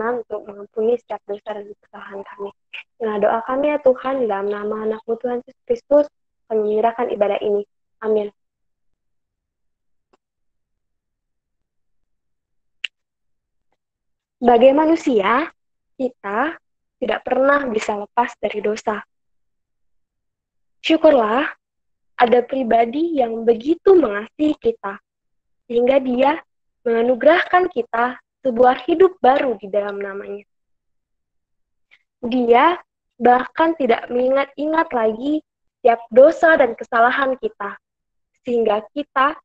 berkenan untuk mengampuni setiap dosa dan kesalahan kami. Nah, doa kami ya Tuhan, di dalam nama anak-Mu Tuhan Yesus Kristus, kami menyerahkan ibadah ini. Amin. Sebagai manusia, kita tidak pernah bisa lepas dari dosa. Syukurlah, ada pribadi yang begitu mengasihi kita, sehingga dia menganugerahkan kita sebuah hidup baru di dalam namanya. Dia bahkan tidak mengingat-ingat lagi setiap dosa dan kesalahan kita, sehingga kita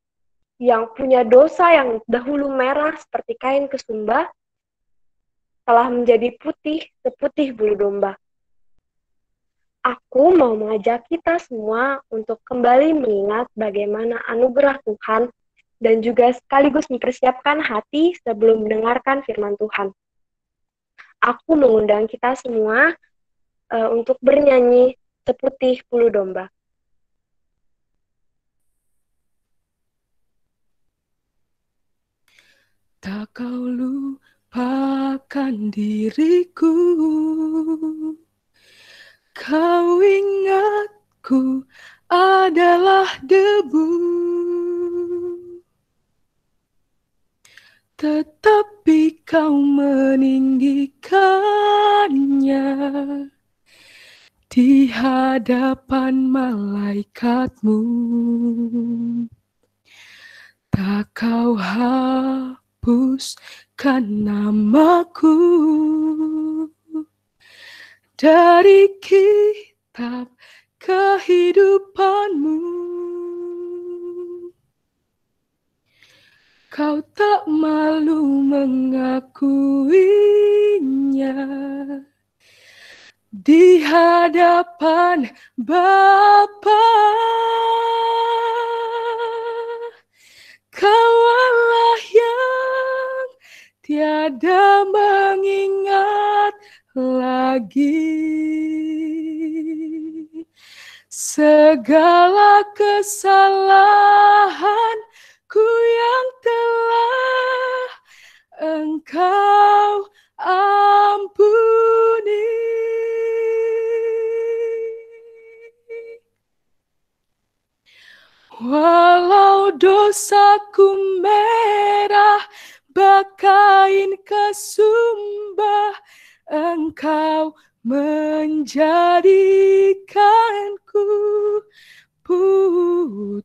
yang punya dosa yang dahulu merah seperti kain kesumba, telah menjadi putih seputih bulu domba. Aku mau mengajak kita semua untuk kembali mengingat bagaimana anugerah Tuhan dan juga sekaligus mempersiapkan hati sebelum mendengarkan firman Tuhan. Aku mengundang kita semua untuk bernyanyi seputih bulu domba. Tak kau lupakan diriku, kau ingatku adalah debu, tetapi kau meninggikannya di hadapan malaikatmu. Tak kau hapuskan namaku dari kitab kehidupanmu. Kau tak malu mengakuinya di hadapan Bapa. Kau Allah yang tiada mengingat lagi segala kesalahanku yang telah Engkau ampuni. Walau dosaku merah bakain kesumba, Engkau menjadikanku putih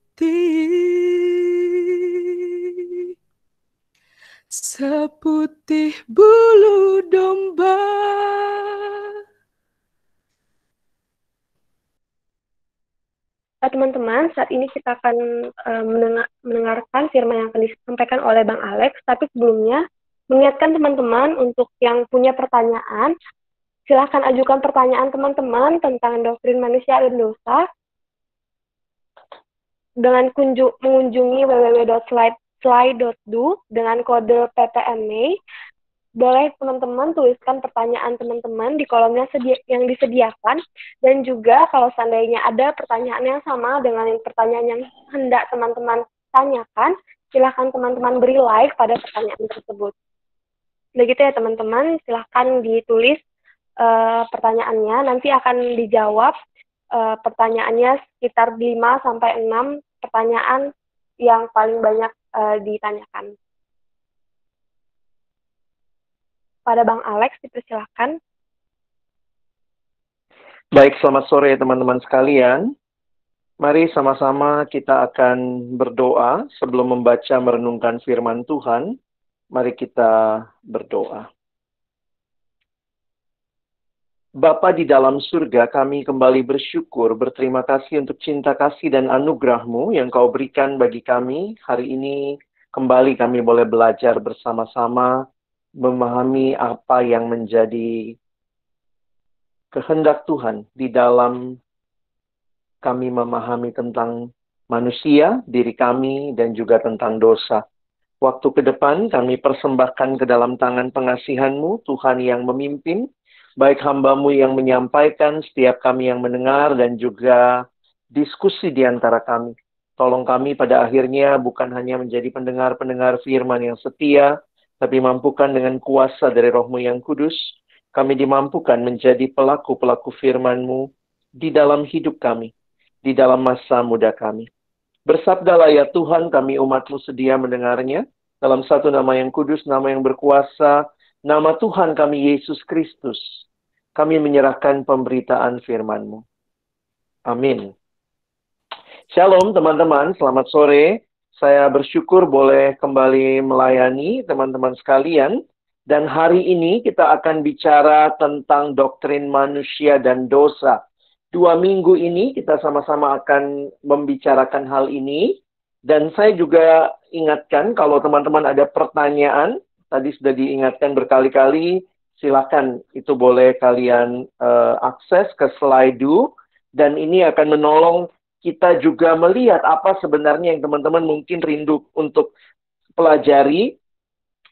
seputih bulu domba. Teman-teman, saat ini kita akan mendengarkan firman yang akan disampaikan oleh Bang Alex, tapi sebelumnya mengingatkan teman-teman untuk yang punya pertanyaan, silahkan ajukan pertanyaan teman-teman tentang doktrin manusia dan dosa dengan mengunjungi www.slide.do dengan kode PPMA. Boleh teman-teman tuliskan pertanyaan teman-teman di kolom yang disediakan, dan juga kalau seandainya ada pertanyaan yang sama dengan pertanyaan yang hendak teman-teman tanyakan, silahkan teman-teman beri like pada pertanyaan tersebut. Begitu ya teman-teman, silahkan ditulis pertanyaannya, nanti akan dijawab pertanyaannya sekitar 5-6 pertanyaan yang paling banyak ditanyakan. Pada Bang Alex, dipersilakan. Baik, selamat sore teman-teman sekalian. Mari sama-sama kita akan berdoa sebelum membaca merenungkan firman Tuhan. Mari kita berdoa. Bapa di dalam surga, kami kembali bersyukur, berterima kasih untuk cinta kasih dan anugerah-Mu yang Kau berikan bagi kami. Hari ini kembali kami boleh belajar bersama-sama, memahami apa yang menjadi kehendak Tuhan di dalam kami memahami tentang manusia, diri kami, dan juga tentang dosa. Waktu ke depan kami persembahkan ke dalam tangan pengasihan-Mu, Tuhan yang memimpin, baik hamba-Mu yang menyampaikan, setiap kami yang mendengar, dan juga diskusi di antara kami. Tolong kami pada akhirnya bukan hanya menjadi pendengar-pendengar firman yang setia, tapi mampukan dengan kuasa dari Roh-Mu yang kudus, kami dimampukan menjadi pelaku-pelaku firman-Mu di dalam hidup kami, di dalam masa muda kami. Bersabdalah ya Tuhan, kami umat-Mu sedia mendengarnya, dalam satu nama yang kudus, nama yang berkuasa, nama Tuhan kami Yesus Kristus. Kami menyerahkan pemberitaan firman-Mu. Amin. Shalom teman-teman, selamat sore. Saya bersyukur boleh kembali melayani teman-teman sekalian. Dan hari ini kita akan bicara tentang doktrin manusia dan dosa. 2 minggu ini kita sama-sama akan membicarakan hal ini. Dan saya juga ingatkan kalau teman-teman ada pertanyaan, tadi sudah diingatkan berkali-kali, silakan itu boleh kalian akses ke Slido. Dan ini akan menolong kita juga melihat apa sebenarnya yang teman-teman mungkin rindu untuk pelajari.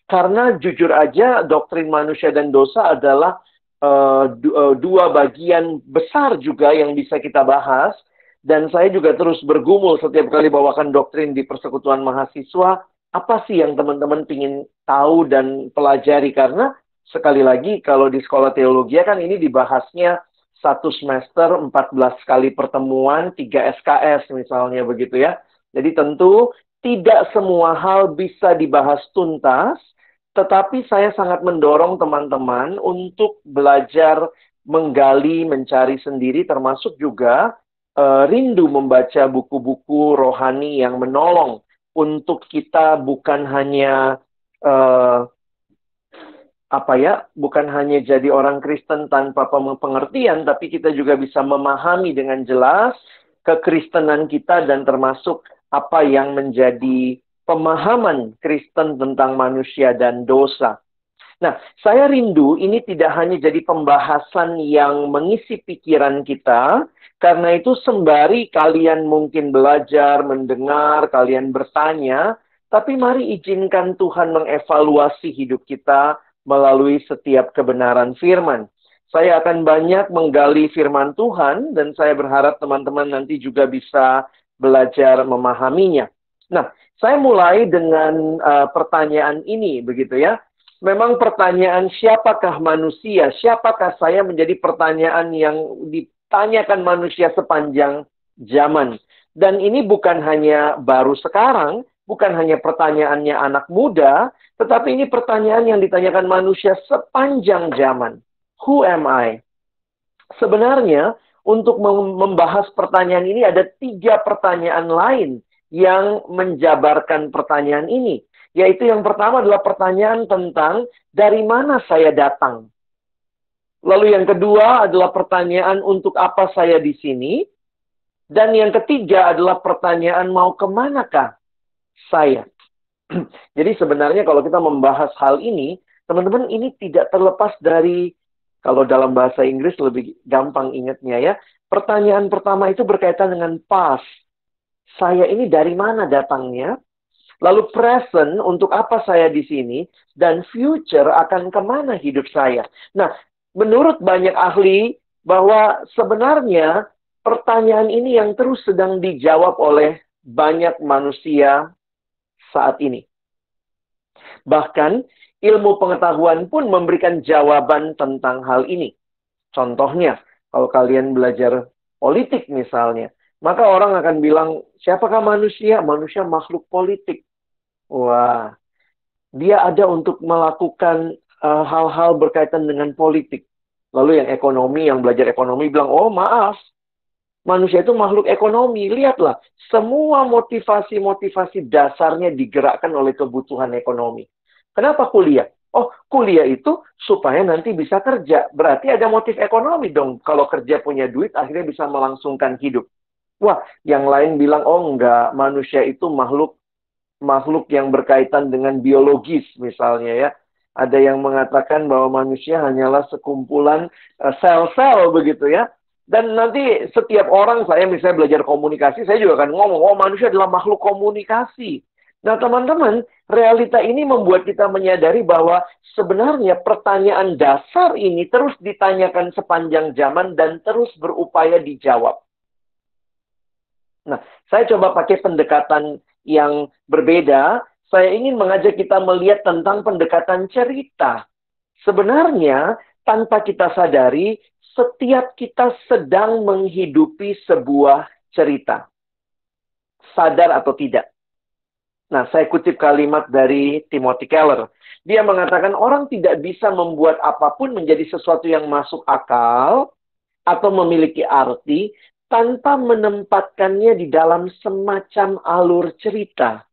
Karena jujur aja doktrin manusia dan dosa adalah dua bagian besar juga yang bisa kita bahas. Dan saya juga terus bergumul setiap kali bawakan doktrin di persekutuan mahasiswa. Apa sih yang teman-teman ingin tahu dan pelajari? Karena sekali lagi kalau di sekolah teologi kan ini dibahasnya 1 semester, 14 kali pertemuan, 3 SKS misalnya begitu ya. Jadi tentu tidak semua hal bisa dibahas tuntas, tetapi saya sangat mendorong teman-teman untuk belajar menggali, mencari sendiri, termasuk juga rindu membaca buku-buku rohani yang menolong untuk kita bukan hanya bukan hanya jadi orang Kristen tanpa pengertian, tapi kita juga bisa memahami dengan jelas kekristenan kita dan termasuk apa yang menjadi pemahaman Kristen tentang manusia dan dosa. Nah, saya rindu ini tidak hanya jadi pembahasan yang mengisi pikiran kita, karena itu sembari kalian mungkin belajar, mendengar, kalian bertanya, tapi mari izinkan Tuhan mengevaluasi hidup kita melalui setiap kebenaran firman. Saya akan banyak menggali firman Tuhan dan saya berharap teman-teman nanti juga bisa belajar memahaminya. Nah, saya mulai dengan pertanyaan ini begitu ya. Memang pertanyaan siapakah manusia? Siapakah saya menjadi pertanyaan yang ditanyakan manusia sepanjang zaman. Dan ini bukan hanya baru sekarang, bukan hanya pertanyaannya anak muda, tetapi ini pertanyaan yang ditanyakan manusia sepanjang zaman. Who am I? Sebenarnya, untuk membahas pertanyaan ini ada 3 pertanyaan lain yang menjabarkan pertanyaan ini. Yaitu yang pertama adalah pertanyaan tentang dari mana saya datang. Lalu yang kedua adalah pertanyaan untuk apa saya di sini. Dan yang ketiga adalah pertanyaan mau kemanakah saya. Jadi sebenarnya kalau kita membahas hal ini, teman-teman ini tidak terlepas dari, kalau dalam bahasa Inggris lebih gampang ingatnya ya, pertanyaan pertama itu berkaitan dengan past. Saya ini dari mana datangnya? Lalu present, untuk apa saya di sini? Dan future, akan kemana hidup saya? Nah, menurut banyak ahli, bahwa sebenarnya pertanyaan ini yang terus sedang dijawab oleh banyak manusia saat ini. Bahkan, ilmu pengetahuan pun memberikan jawaban tentang hal ini. Contohnya, kalau kalian belajar politik misalnya, maka orang akan bilang, siapakah manusia? Manusia makhluk politik. Wah, dia ada untuk melakukan hal-hal berkaitan dengan politik. Lalu yang ekonomi, yang belajar ekonomi bilang, oh maaf, manusia itu makhluk ekonomi. Lihatlah, semua motivasi-motivasi dasarnya digerakkan oleh kebutuhan ekonomi. Kenapa kuliah? Oh, kuliah itu supaya nanti bisa kerja. Berarti ada motif ekonomi dong. Kalau kerja punya duit, akhirnya bisa melangsungkan hidup. Wah, yang lain bilang, oh enggak, manusia itu makhluk yang berkaitan dengan biologis misalnya ya. Ada yang mengatakan bahwa manusia hanyalah sekumpulan sel-sel begitu ya. Dan nanti setiap orang, saya misalnya belajar komunikasi, saya juga akan ngomong, oh manusia adalah makhluk komunikasi. Nah teman-teman, realita ini membuat kita menyadari bahwa sebenarnya pertanyaan dasar ini terus ditanyakan sepanjang zaman dan terus berupaya dijawab. Nah, saya coba pakai pendekatan yang berbeda. saya ingin mengajak kita melihat tentang pendekatan cerita. Sebenarnya, tanpa kita sadari, setiap kita sedang menghidupi sebuah cerita. Sadar atau tidak. Nah, saya kutip kalimat dari Timothy Keller. Dia mengatakan orang tidak bisa membuat apapun menjadi sesuatu yang masuk akal atau memiliki arti tanpa menempatkannya di dalam semacam alur cerita.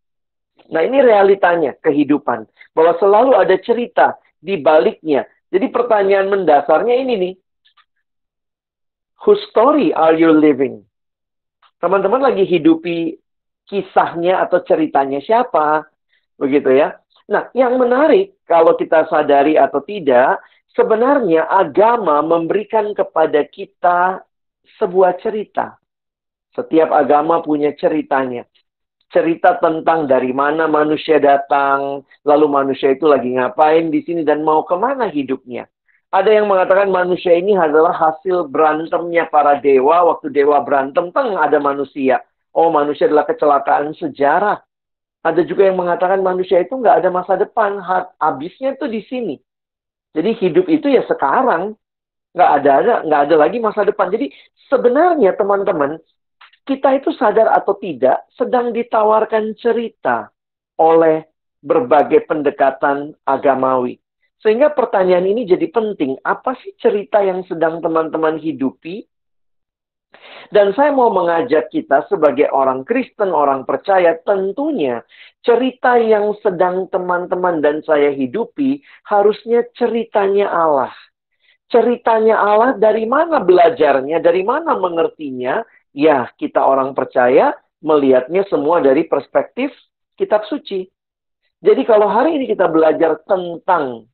Nah, ini realitanya kehidupan. Bahwa selalu ada cerita di baliknya. Jadi pertanyaan mendasarnya ini nih. Whose story are you living? Teman-teman lagi hidupi kisahnya atau ceritanya siapa? Begitu ya. Nah, yang menarik kalau kita sadari atau tidak, sebenarnya agama memberikan kepada kita sebuah cerita. Setiap agama punya ceritanya. Cerita tentang dari mana manusia datang, lalu manusia itu lagi ngapain di sini dan mau kemana hidupnya. Ada yang mengatakan manusia ini adalah hasil berantemnya para dewa. Waktu dewa berantem, ada manusia. Oh, manusia adalah kecelakaan sejarah. Ada juga yang mengatakan manusia itu nggak ada masa depan. Habisnya itu di sini. Jadi hidup itu ya sekarang. Nggak ada lagi masa depan. Jadi sebenarnya teman-teman, kita itu sadar atau tidak sedang ditawarkan cerita oleh berbagai pendekatan agamawi. Sehingga pertanyaan ini jadi penting. Apa sih cerita yang sedang teman-teman hidupi? Dan saya mau mengajak kita sebagai orang Kristen, orang percaya, tentunya cerita yang sedang teman-teman dan saya hidupi harusnya ceritanya Allah. Ceritanya Allah dari mana belajarnya, dari mana mengertinya? Ya, kita orang percaya melihatnya semua dari perspektif kitab suci. Jadi kalau hari ini kita belajar tentang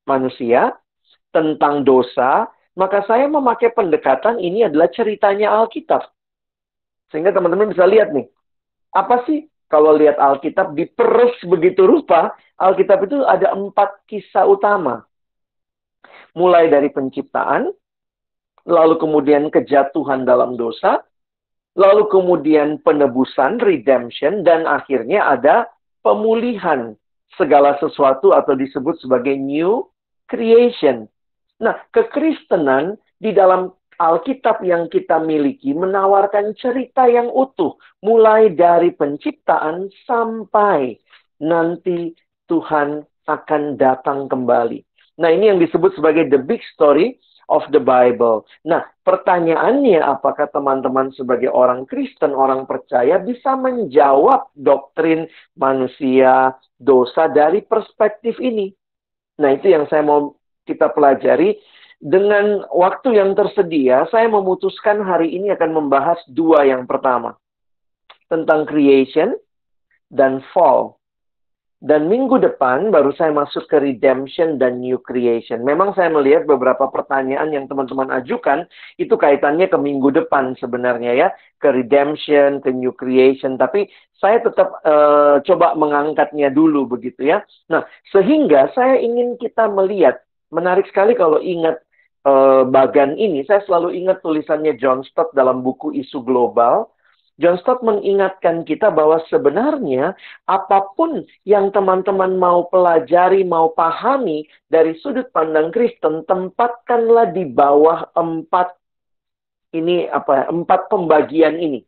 manusia, tentang dosa, maka saya memakai pendekatan ini adalah ceritanya Alkitab. Sehingga teman-teman bisa lihat nih, apa sih kalau lihat Alkitab diperes begitu rupa, Alkitab itu ada 4 kisah utama. Mulai dari penciptaan, lalu kemudian kejatuhan dalam dosa, lalu kemudian penebusan, redemption, dan akhirnya ada pemulihan segala sesuatu atau disebut sebagai new creation. Nah, kekristenan di dalam Alkitab yang kita miliki menawarkan cerita yang utuh. Mulai dari penciptaan sampai nanti Tuhan akan datang kembali. Nah, ini yang disebut sebagai the big story of the Bible. Nah, pertanyaannya apakah teman-teman sebagai orang Kristen, orang percaya bisa menjawab doktrin manusia, dosa dari perspektif ini? Nah, itu yang saya mau kita pelajari. Dengan waktu yang tersedia, saya memutuskan hari ini akan membahas 2 yang pertama. Tentang creation dan fall. Dan minggu depan baru saya masuk ke redemption dan new creation. Memang saya melihat beberapa pertanyaan yang teman-teman ajukan, itu kaitannya ke minggu depan sebenarnya ya. Ke redemption, ke new creation. Tapi saya tetap coba mengangkatnya dulu begitu ya. Nah, sehingga saya ingin kita melihat, menarik sekali kalau ingat bagan ini, saya selalu ingat tulisannya John Stott dalam buku Isu Global. John Stott mengingatkan kita bahwa sebenarnya apapun yang teman-teman mau pelajari, mau pahami dari sudut pandang Kristen, tempatkanlah di bawah 4 pembagian ini.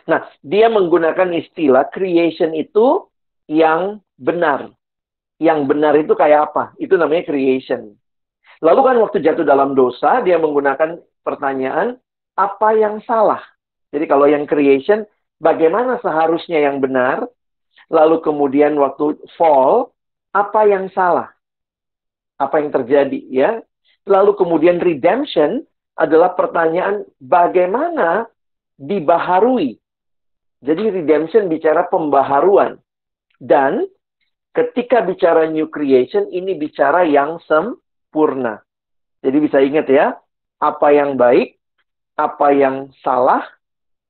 Nah, dia menggunakan istilah creation itu yang benar. Yang benar itu kayak apa? Itu namanya creation. Lalu kan waktu jatuh dalam dosa, dia menggunakan pertanyaan, apa yang salah? Jadi kalau yang creation, bagaimana seharusnya yang benar? Lalu kemudian waktu fall, apa yang salah? Apa yang terjadi? Ya. Lalu kemudian redemption adalah pertanyaan bagaimana dibaharui. Jadi redemption bicara pembaharuan. Dan ketika bicara new creation, ini bicara yang sempurna. Jadi bisa ingat ya, apa yang baik, apa yang salah,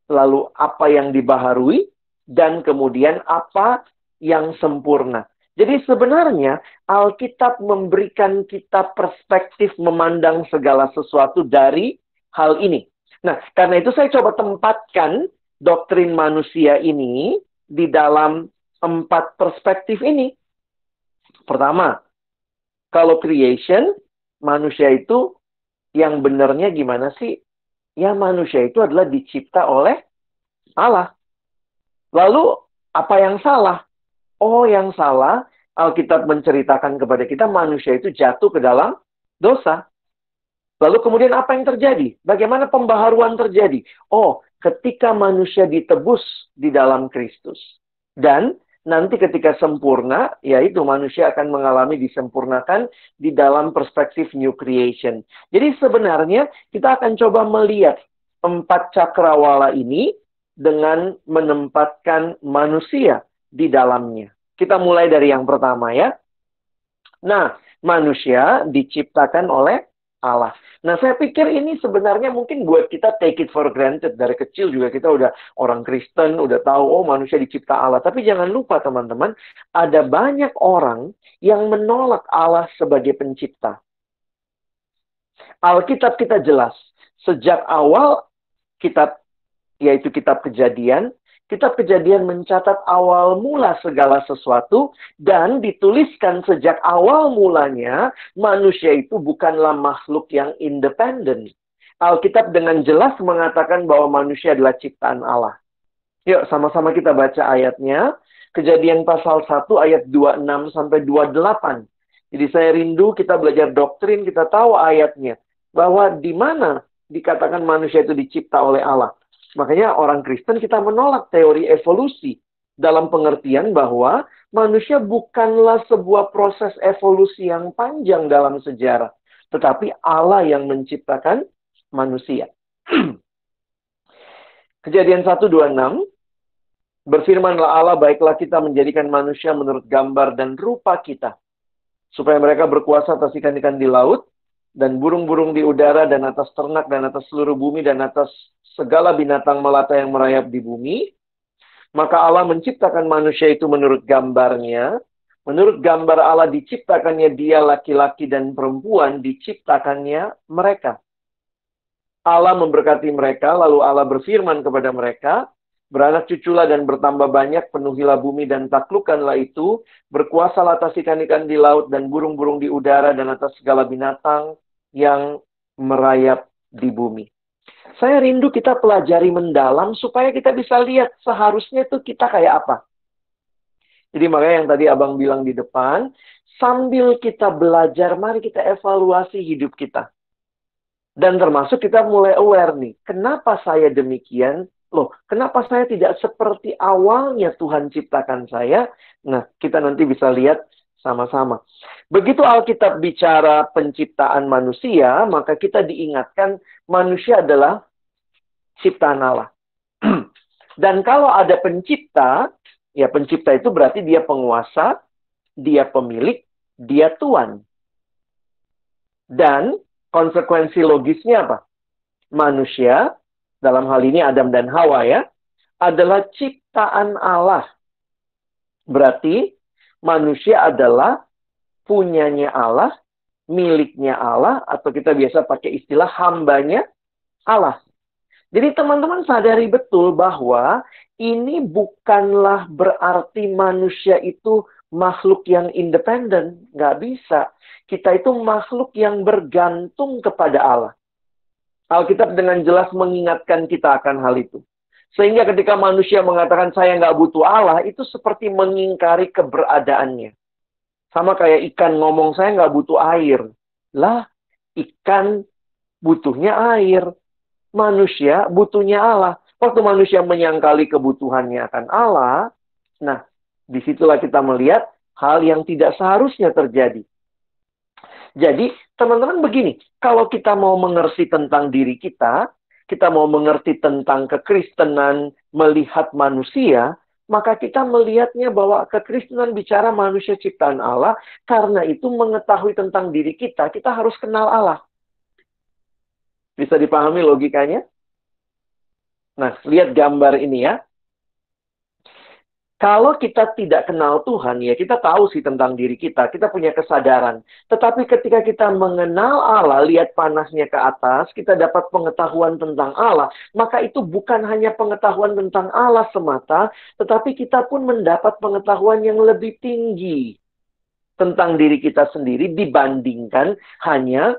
lalu apa yang dibaharui, dan kemudian apa yang sempurna. Jadi sebenarnya Alkitab memberikan kita perspektif memandang segala sesuatu dari hal ini. Nah, karena itu saya coba tempatkan doktrin manusia ini di dalam 4 perspektif ini. Pertama, kalau creation, manusia itu yang benernya gimana sih? Ya, manusia itu adalah dicipta oleh Allah. Lalu, apa yang salah? Oh, yang salah, Alkitab menceritakan kepada kita manusia itu jatuh ke dalam dosa. Lalu kemudian apa yang terjadi? Bagaimana pembaharuan terjadi? Oh, ketika manusia ditebus di dalam Kristus. Dan nanti ketika sempurna, yaitu manusia akan mengalami disempurnakan di dalam perspektif new creation. Jadi sebenarnya kita akan coba melihat 4 cakrawala ini dengan menempatkan manusia di dalamnya. Kita mulai dari yang pertama ya. Nah, manusia diciptakan oleh Allah. Nah, saya pikir ini sebenarnya mungkin buat kita take it for granted. Dari kecil juga kita udah orang Kristen, udah tahu, oh manusia dicipta Allah. Tapi jangan lupa teman-teman, ada banyak orang yang menolak Allah sebagai pencipta. Alkitab kita jelas. Sejak awal kitab, yaitu kitab Kejadian, kitab Kejadian mencatat awal mula segala sesuatu dan dituliskan sejak awal mulanya manusia itu bukanlah makhluk yang independen. Alkitab dengan jelas mengatakan bahwa manusia adalah ciptaan Allah. Yuk sama-sama kita baca ayatnya. Kejadian pasal 1 ayat 26 sampai 28. Jadi saya rindu kita belajar doktrin, kita tahu ayatnya. Bahwa di mana dikatakan manusia itu dicipta oleh Allah. Makanya orang Kristen kita menolak teori evolusi dalam pengertian bahwa manusia bukanlah sebuah proses evolusi yang panjang dalam sejarah, tetapi Allah yang menciptakan manusia. Kejadian 1:26, berfirmanlah Allah, baiklah kita menjadikan manusia menurut gambar dan rupa kita, supaya mereka berkuasa atas ikan-ikan di laut, dan burung-burung di udara, dan atas ternak, dan atas seluruh bumi, dan atas segala binatang melata yang merayap di bumi. Maka Allah menciptakan manusia itu menurut gambarnya. Menurut gambar Allah diciptakannya dia, laki-laki dan perempuan diciptakannya mereka. Allah memberkati mereka, lalu Allah berfirman kepada mereka, beranak cuculah dan bertambah banyak, penuhilah bumi dan taklukkanlah itu, berkuasalah atas ikan-ikan di laut dan burung-burung di udara dan atas segala binatang yang merayap di bumi. Saya rindu kita pelajari mendalam supaya kita bisa lihat seharusnya itu kita kayak apa. Jadi makanya yang tadi abang bilang di depan, sambil kita belajar, mari kita evaluasi hidup kita. Dan termasuk kita mulai aware nih, kenapa saya demikian? Loh, kenapa saya tidak seperti awalnya Tuhan ciptakan saya? Nah, kita nanti bisa lihat sama-sama. Begitu Alkitab bicara penciptaan manusia, maka kita diingatkan manusia adalah ciptaan Allah. Dan kalau ada pencipta, ya pencipta itu berarti dia penguasa, dia pemilik, dia tuan. Dan konsekuensi logisnya apa? Manusia, dalam hal ini Adam dan Hawa ya, adalah ciptaan Allah. Berarti manusia adalah punyanya Allah, miliknya Allah, atau kita biasa pakai istilah hambanya Allah. Jadi teman-teman sadari betul bahwa ini bukanlah berarti manusia itu makhluk yang independen. Nggak bisa. Kita itu makhluk yang bergantung kepada Allah. Alkitab dengan jelas mengingatkan kita akan hal itu. Sehingga ketika manusia mengatakan saya nggak butuh Allah, itu seperti mengingkari keberadaannya. Sama kayak ikan ngomong saya nggak butuh air. Lah, ikan butuhnya air. Manusia butuhnya Allah. Waktu manusia menyangkali kebutuhannya akan Allah, nah, disitulah kita melihat hal yang tidak seharusnya terjadi. Jadi, teman-teman begini, kalau kita mau mengerti tentang diri kita mau mengerti tentang kekristenan, melihat manusia, maka kita melihatnya bahwa kekristenan bicara manusia ciptaan Allah, karena itu mengetahui tentang diri kita harus kenal Allah. Bisa dipahami logikanya? Nah, lihat gambar ini ya. Kalau kita tidak kenal Tuhan, ya kita tahu sih tentang diri kita punya kesadaran. Tetapi ketika kita mengenal Allah, lihat panasnya ke atas, kita dapat pengetahuan tentang Allah, maka itu bukan hanya pengetahuan tentang Allah semata, tetapi kita pun mendapat pengetahuan yang lebih tinggi tentang diri kita sendiri dibandingkan hanya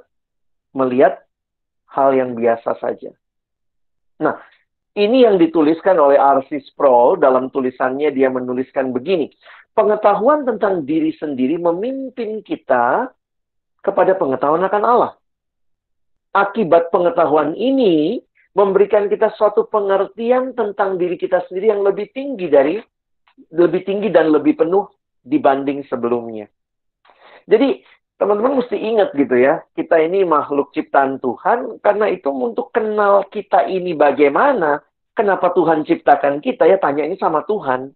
melihat hal yang biasa saja. Nah, ini yang dituliskan oleh R.C. Sproul dalam tulisannya. Dia menuliskan begini, pengetahuan tentang diri sendiri memimpin kita kepada pengetahuan akan Allah. Akibat pengetahuan ini memberikan kita suatu pengertian tentang diri kita sendiri yang lebih tinggi dan lebih penuh dibanding sebelumnya. Jadi teman-teman mesti ingat gitu ya, kita ini makhluk ciptaan Tuhan, karena itu untuk kenal kita ini bagaimana, kenapa Tuhan ciptakan kita, ya tanya ini sama Tuhan.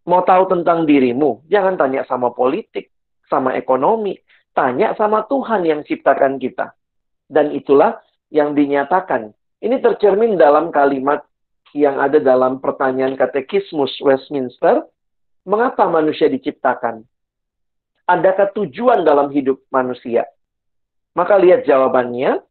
Mau tahu tentang dirimu, jangan tanya sama politik, sama ekonomi, tanya sama Tuhan yang ciptakan kita. Dan itulah yang dinyatakan. Ini tercermin dalam kalimat yang ada dalam pertanyaan Katekismus Westminster, mengapa manusia diciptakan? Adakah tujuan dalam hidup manusia? Maka lihat jawabannya.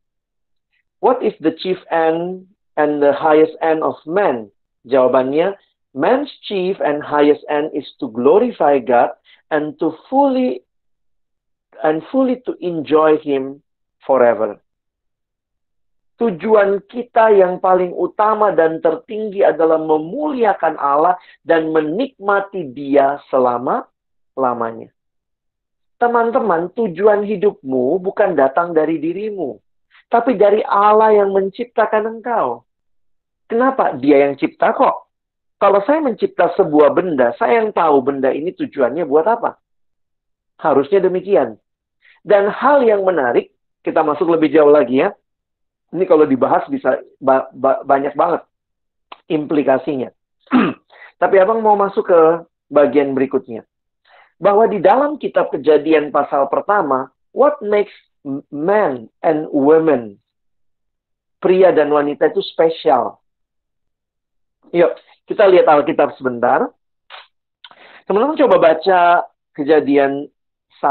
What is the chief end and the highest end of man? Jawabannya, man's chief and highest end is to glorify God and to fully to enjoy Him forever. Tujuan kita yang paling utama dan tertinggi adalah memuliakan Allah dan menikmati Dia selama-lamanya. Teman-teman, tujuan hidupmu bukan datang dari dirimu, tapi dari Allah yang menciptakan engkau. Kenapa? Dia yang cipta kok. Kalau saya mencipta sebuah benda, saya yang tahu benda ini tujuannya buat apa. Harusnya demikian. Dan hal yang menarik, kita masuk lebih jauh lagi ya. Ini kalau dibahas bisa banyak banget implikasinya. Tapi abang mau masuk ke bagian berikutnya. Bahwa di dalam kitab Kejadian pasal pertama, what makes man and women, pria dan wanita itu spesial. Yuk, kita lihat Alkitab sebentar. Teman-teman coba baca Kejadian 1,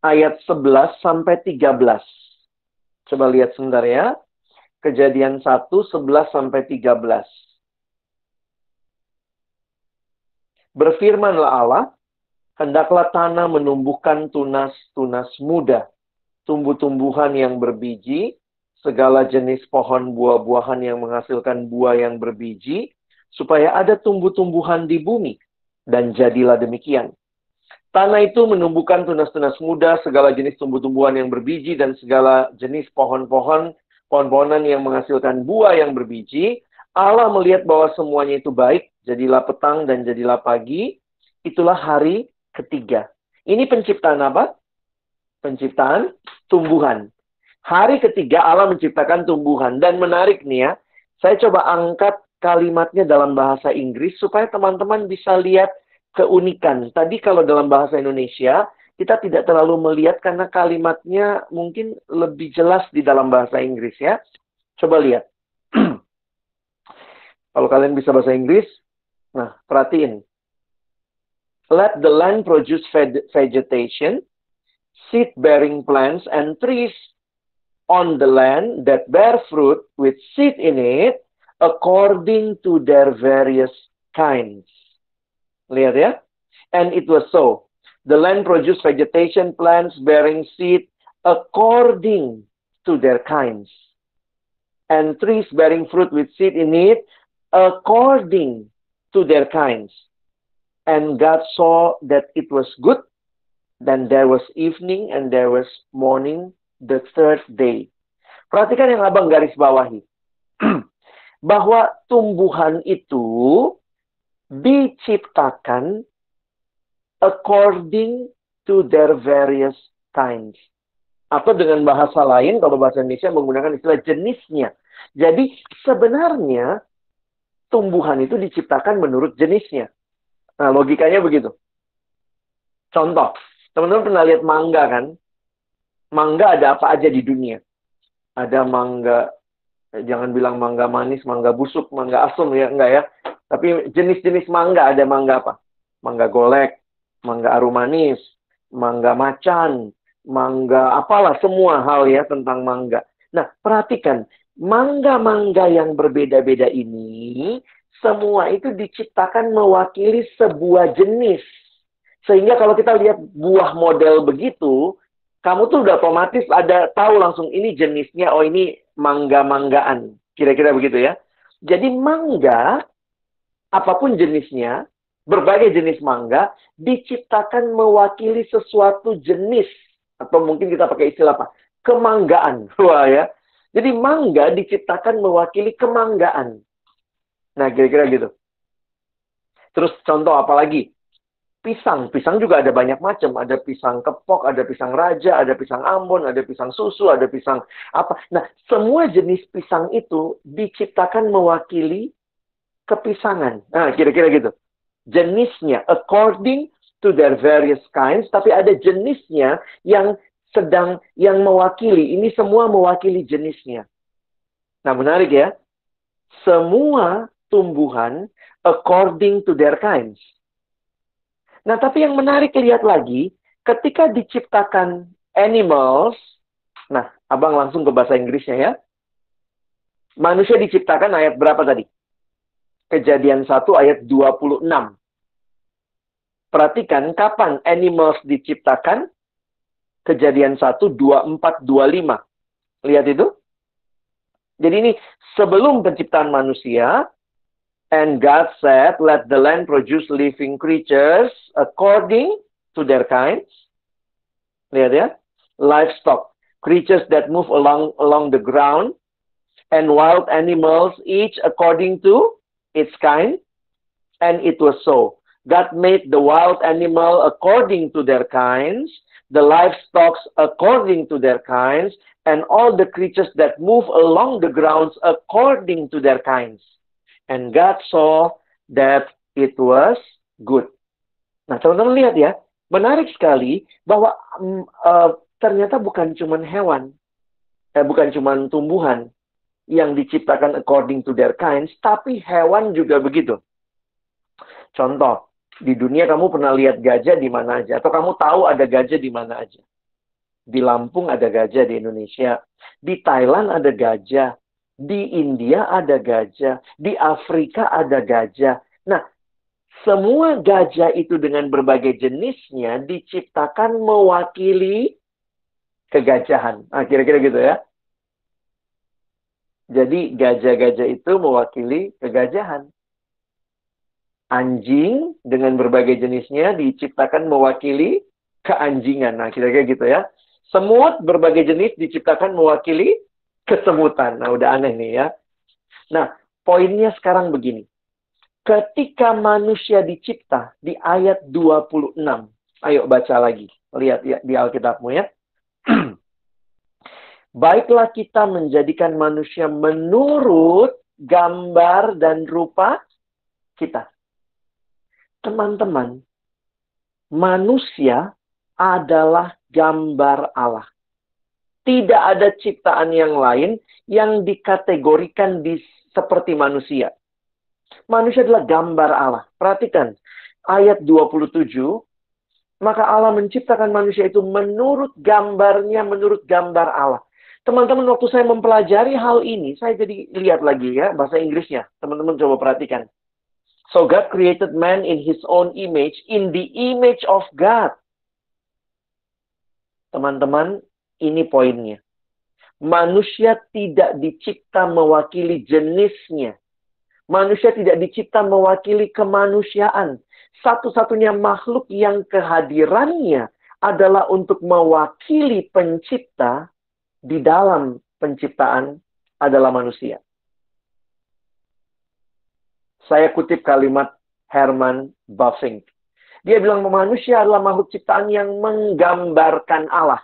ayat 11 sampai 13. Coba lihat sebentar ya. Kejadian 1, 11 sampai 13. Berfirmanlah Allah, hendaklah tanah menumbuhkan tunas-tunas muda, tumbuh-tumbuhan yang berbiji, segala jenis pohon buah-buahan yang menghasilkan buah yang berbiji, supaya ada tumbuh-tumbuhan di bumi. Dan jadilah demikian. Tanah itu menumbuhkan tunas-tunas muda, segala jenis tumbuh-tumbuhan yang berbiji, dan segala jenis pohon-pohonan yang menghasilkan buah yang berbiji. Allah melihat bahwa semuanya itu baik, jadilah petang dan jadilah pagi, itulah hari ketiga. Ini penciptaan apa? Penciptaan tumbuhan. Hari ketiga Allah menciptakan tumbuhan. Dan menarik nih ya, saya coba angkat kalimatnya dalam bahasa Inggris supaya teman-teman bisa lihat keunikan. Tadi kalau dalam bahasa Indonesia, kita tidak terlalu melihat karena kalimatnya mungkin lebih jelas di dalam bahasa Inggris ya. Coba lihat. Kalau kalian bisa bahasa Inggris, nah perhatiin. Let the land produce vegetation, seed-bearing plants and trees on the land that bear fruit with seed in it, according to their various kinds. Lihat ya. And it was so. The land produced vegetation, plants bearing seed according to their kinds. And trees bearing fruit with seed in it, according to their kinds. And God saw that it was good. Then there was evening and there was morning the third day. Perhatikan yang abang garis bawahi. Bahwa tumbuhan itu diciptakan according to their various kinds. Atau dengan bahasa lain, kalau bahasa Indonesia menggunakan istilah jenisnya. Jadi sebenarnya tumbuhan itu diciptakan menurut jenisnya. Nah, logikanya begitu. Contoh, teman-teman pernah lihat mangga kan? Mangga ada apa aja di dunia? Ada mangga, jangan bilang mangga manis, mangga busuk, mangga asam ya, enggak ya. Tapi jenis-jenis mangga, ada mangga apa? Mangga golek, mangga arum manis, mangga macan, mangga apalah, semua hal ya tentang mangga. Nah, perhatikan, mangga-mangga yang berbeda-beda ini, semua itu diciptakan mewakili sebuah jenis. Sehingga kalau kita lihat buah model begitu, kamu tuh udah otomatis ada tahu langsung ini jenisnya, oh ini mangga-manggaan. Kira-kira begitu ya. Jadi mangga, apapun jenisnya, berbagai jenis mangga, diciptakan mewakili sesuatu jenis. Atau mungkin kita pakai istilah apa? Kemanggaan. Wah ya. Jadi mangga diciptakan mewakili kemanggaan. Nah, kira-kira gitu. Terus contoh apa lagi? Pisang. Pisang juga ada banyak macam. Ada pisang kepok, ada pisang raja, ada pisang Ambon, ada pisang susu, ada pisang apa. Nah, semua jenis pisang itu diciptakan mewakili kepisangan. Nah, kira-kira gitu. Jenisnya, according to their various kinds, tapi ada jenisnya yang yang mewakili. Ini semua mewakili jenisnya. Nah, menarik ya. Semua tumbuhan according to their kinds. Nah, tapi yang menarik lihat lagi, ketika diciptakan animals, nah, abang langsung ke bahasa Inggrisnya ya. Manusia diciptakan ayat berapa tadi? Kejadian 1 ayat 26. Perhatikan kapan animals diciptakan? Kejadian 1, 24, 25. Lihat itu. Jadi ini sebelum penciptaan manusia, and God said, let the land produce living creatures according to their kinds. Lihat ya. Livestock, creatures that move along the ground, and wild animals, each according to its kind. And it was so. God made the wild animal according to their kinds, the livestock according to their kinds, and all the creatures that move along the grounds according to their kinds. And God saw that it was good. Nah, teman-teman lihat ya, menarik sekali bahwa ternyata bukan cuma hewan, bukan cuma tumbuhan yang diciptakan according to their kinds, tapi hewan juga begitu. Contoh, di dunia kamu pernah lihat gajah di mana aja, atau kamu tahu ada gajah di mana aja. Di Lampung ada gajah di Indonesia, di Thailand ada gajah, di India ada gajah, di Afrika ada gajah. Nah, semua gajah itu dengan berbagai jenisnya diciptakan mewakili kegajahan. Nah, kira-kira gitu ya. Jadi gajah-gajah itu mewakili kegajahan. Anjing dengan berbagai jenisnya diciptakan mewakili keanjingan. Nah, kira-kira gitu ya. Semut berbagai jenis diciptakan mewakili kesemutan. Nah, udah aneh nih ya. Nah, poinnya sekarang begini. Ketika manusia dicipta di ayat 26. Ayo baca lagi. Lihat ya di Alkitabmu ya. Baiklah kita menjadikan manusia menurut gambar dan rupa kita. Teman-teman, manusia adalah gambar Allah. Tidak ada ciptaan yang lain yang dikategorikan seperti manusia. Manusia adalah gambar Allah. Perhatikan, ayat 27, maka Allah menciptakan manusia itu menurut gambarnya, menurut gambar Allah. Teman-teman, waktu saya mempelajari hal ini, saya jadi lihat lagi ya, bahasa Inggrisnya. Teman-teman coba perhatikan. So God created man in his own image, in the image of God. Teman-teman, ini poinnya. Manusia tidak dicipta mewakili jenisnya. Manusia tidak dicipta mewakili kemanusiaan. Satu-satunya makhluk yang kehadirannya adalah untuk mewakili pencipta di dalam penciptaan adalah manusia. Saya kutip kalimat Herman Bavinck. Dia bilang manusia adalah makhluk ciptaan yang menggambarkan Allah.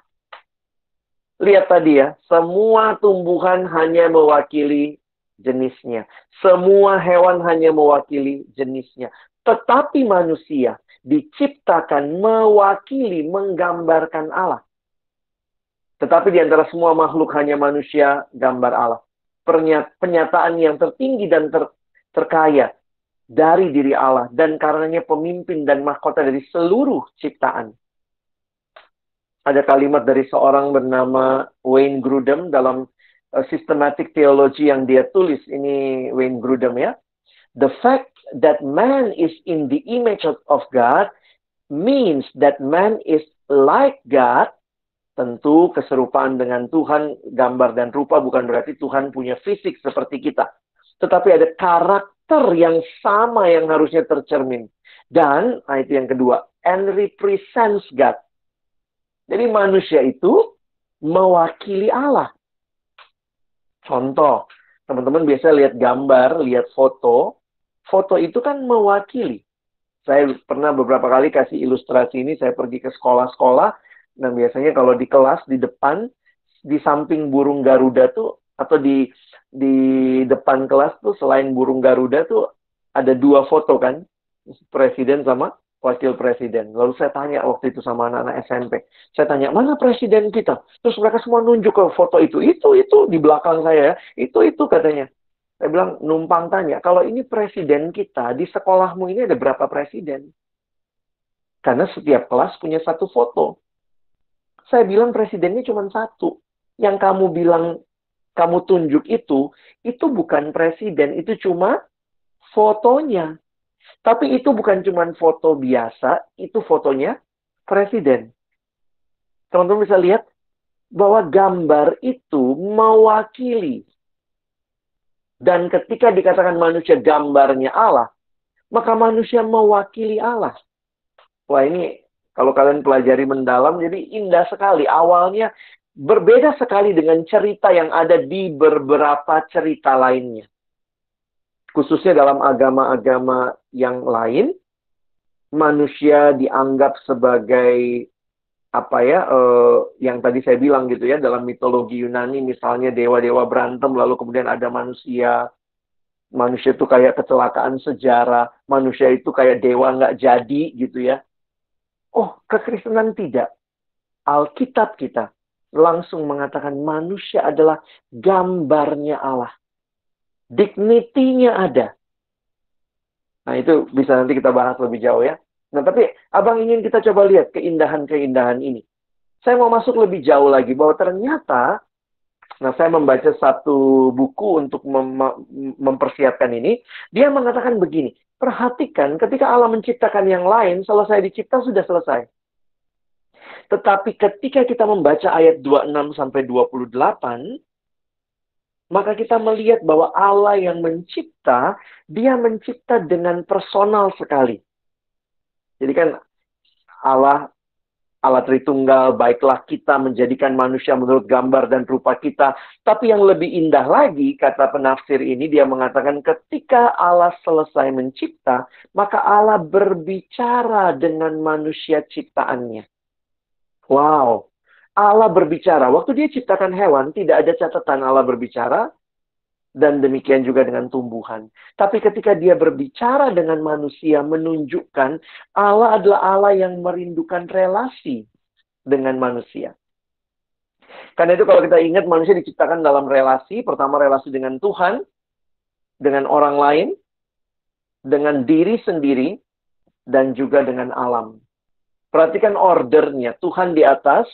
Lihat tadi ya, semua tumbuhan hanya mewakili jenisnya. Semua hewan hanya mewakili jenisnya. Tetapi manusia diciptakan mewakili, menggambarkan Allah. Tetapi di antara semua makhluk hanya manusia gambar Allah. Pernyataan yang tertinggi dan terkaya dari diri Allah, dan karenanya pemimpin dan mahkota dari seluruh ciptaan. Ada kalimat dari seorang bernama Wayne Grudem dalam Systematic Theology yang dia tulis. Ini Wayne Grudem ya. The fact that man is in the image of God means that man is like God. Tentu keserupaan dengan Tuhan, gambar dan rupa, bukan berarti Tuhan punya fisik seperti kita. Tetapi ada karakter yang sama yang harusnya tercermin. Dan, itu yang kedua, and represents God. Jadi manusia itu mewakili Allah. Contoh, teman-teman biasa lihat gambar, lihat foto. Foto itu kan mewakili. Saya pernah beberapa kali kasih ilustrasi ini, saya pergi ke sekolah-sekolah. Nah, biasanya kalau di kelas, di depan, di samping burung Garuda tuh, atau di depan kelas tuh, selain burung Garuda tuh, ada 2 foto kan. Presiden sama wakil presiden. Lalu saya tanya waktu itu sama anak-anak SMP. Saya tanya, mana presiden kita? Terus mereka semua nunjuk ke foto itu. Itu di belakang saya. Itu katanya. Saya bilang, numpang tanya, kalau ini presiden kita, di sekolahmu ini ada berapa presiden? Karena setiap kelas punya 1 foto. Saya bilang presidennya cuma 1. Yang kamu bilang, kamu tunjuk itu bukan presiden. Itu cuma fotonya. Tapi itu bukan cuma foto biasa, itu fotonya presiden. Teman-teman bisa lihat bahwa gambar itu mewakili. Dan ketika dikatakan manusia gambarnya Allah, maka manusia mewakili Allah. Wah, ini kalau kalian pelajari mendalam, jadi indah sekali. Awalnya berbeda sekali dengan cerita yang ada di beberapa cerita lainnya. Khususnya dalam agama-agama yang lain, manusia dianggap sebagai yang tadi saya bilang gitu ya, dalam mitologi Yunani misalnya dewa-dewa berantem, lalu kemudian ada manusia. Manusia itu kayak kecelakaan sejarah, manusia itu kayak dewa nggak jadi gitu ya. Oh, kekristenan tidak. Alkitab kita langsung mengatakan manusia adalah gambarnya Allah. Dignity-nya ada. Nah, itu bisa nanti kita bahas lebih jauh ya. Nah, tapi Abang ingin kita coba lihat keindahan-keindahan ini. Saya mau masuk lebih jauh lagi, bahwa ternyata, saya membaca satu buku untuk mempersiapkan ini. Dia mengatakan begini, perhatikan ketika Allah menciptakan yang lain, selesai dicipta sudah selesai. Tetapi ketika kita membaca ayat 26-28, maka kita melihat bahwa Allah yang mencipta, dia mencipta dengan personal sekali. Jadi kan Allah Tritunggal, baiklah kita menjadikan manusia menurut gambar dan rupa kita. Tapi yang lebih indah lagi, kata penafsir ini, dia mengatakan ketika Allah selesai mencipta, maka Allah berbicara dengan manusia ciptaannya. Wow. Allah berbicara. Waktu dia ciptakan hewan, tidak ada catatan Allah berbicara. Dan demikian juga dengan tumbuhan. Tapi ketika dia berbicara dengan manusia, menunjukkan Allah adalah Allah yang merindukan relasi dengan manusia. Karena itu kalau kita ingat, manusia diciptakan dalam relasi. Pertama, relasi dengan Tuhan, dengan orang lain, dengan diri sendiri, dan juga dengan alam. Perhatikan ordernya. Tuhan di atas,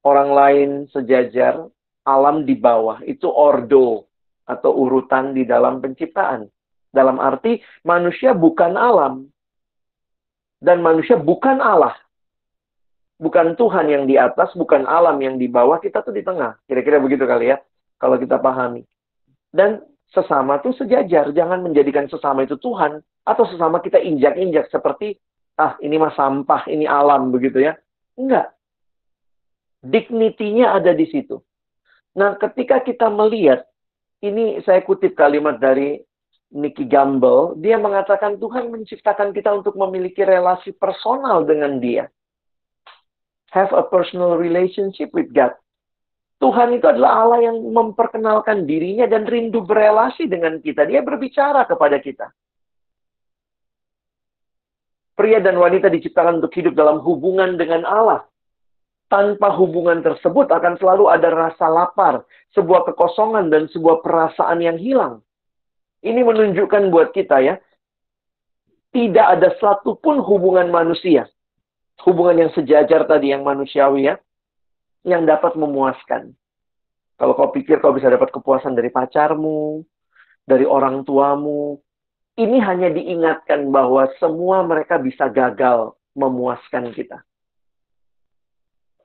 orang lain sejajar, alam di bawah. Itu ordo atau urutan di dalam penciptaan. Dalam arti manusia bukan alam. Dan manusia bukan Allah. Bukan Tuhan yang di atas, bukan alam yang di bawah, kita tuh di tengah. Kira-kira begitu kali ya, kalau kita pahami. Dan sesama tuh sejajar. Jangan menjadikan sesama itu Tuhan. Atau sesama kita injak-injak seperti, ini mah sampah, ini alam, begitu ya. Enggak. Dignity-nya ada di situ. Nah, ketika kita melihat, ini saya kutip kalimat dari Nicky Gamble. Dia mengatakan Tuhan menciptakan kita untuk memiliki relasi personal dengan Dia. Have a personal relationship with God. Tuhan itu adalah Allah yang memperkenalkan dirinya dan rindu berelasi dengan kita. Dia berbicara kepada kita. Pria dan wanita diciptakan untuk hidup dalam hubungan dengan Allah. Tanpa hubungan tersebut akan selalu ada rasa lapar, sebuah kekosongan dan sebuah perasaan yang hilang. Ini menunjukkan buat kita ya, Tidak ada satupun hubungan manusia, hubungan yang sejajar tadi, yang manusiawi ya, yang dapat memuaskan. Kalau kau pikir kau bisa dapat kepuasan dari pacarmu, dari orang tuamu, ini hanya diingatkan bahwa semua mereka bisa gagal memuaskan kita.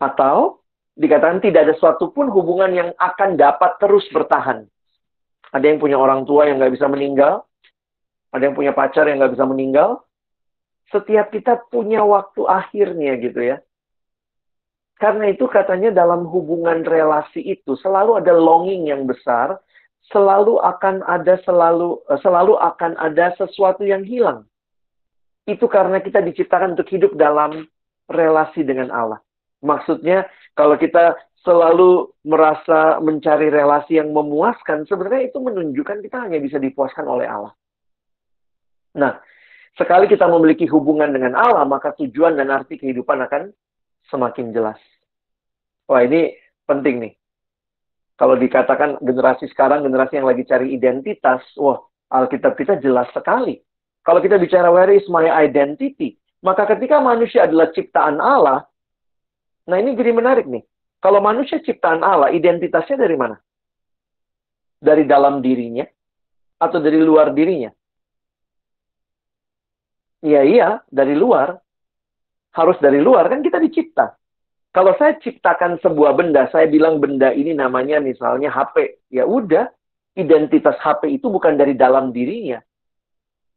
Atau dikatakan tidak ada suatu pun hubungan yang akan dapat terus bertahan. Ada yang punya orang tua yang nggak bisa meninggal, ada yang punya pacar yang nggak bisa meninggal. Setiap kita punya waktu akhirnya gitu ya. Karena itu katanya dalam hubungan relasi itu selalu ada longing yang besar, selalu akan ada sesuatu yang hilang. Itu karena kita diciptakan untuk hidup dalam relasi dengan Allah. Maksudnya kalau kita selalu merasa mencari relasi yang memuaskan, sebenarnya itu menunjukkan kita hanya bisa dipuaskan oleh Allah. Nah, sekali kita memiliki hubungan dengan Allah, maka tujuan dan arti kehidupan akan semakin jelas. Wah, ini penting nih. Kalau dikatakan generasi sekarang, generasi yang lagi cari identitas, wah, Alkitab kita jelas sekali. Kalau kita bicara where is my identity, maka ketika manusia adalah ciptaan Allah, nah ini jadi menarik nih. Kalau manusia ciptaan Allah, identitasnya dari mana? Dari dalam dirinya atau dari luar dirinya? Iya, dari luar. Harus dari luar, kan kita dicipta. Kalau saya ciptakan sebuah benda, saya bilang benda ini namanya misalnya HP. Ya udah, identitas HP itu bukan dari dalam dirinya.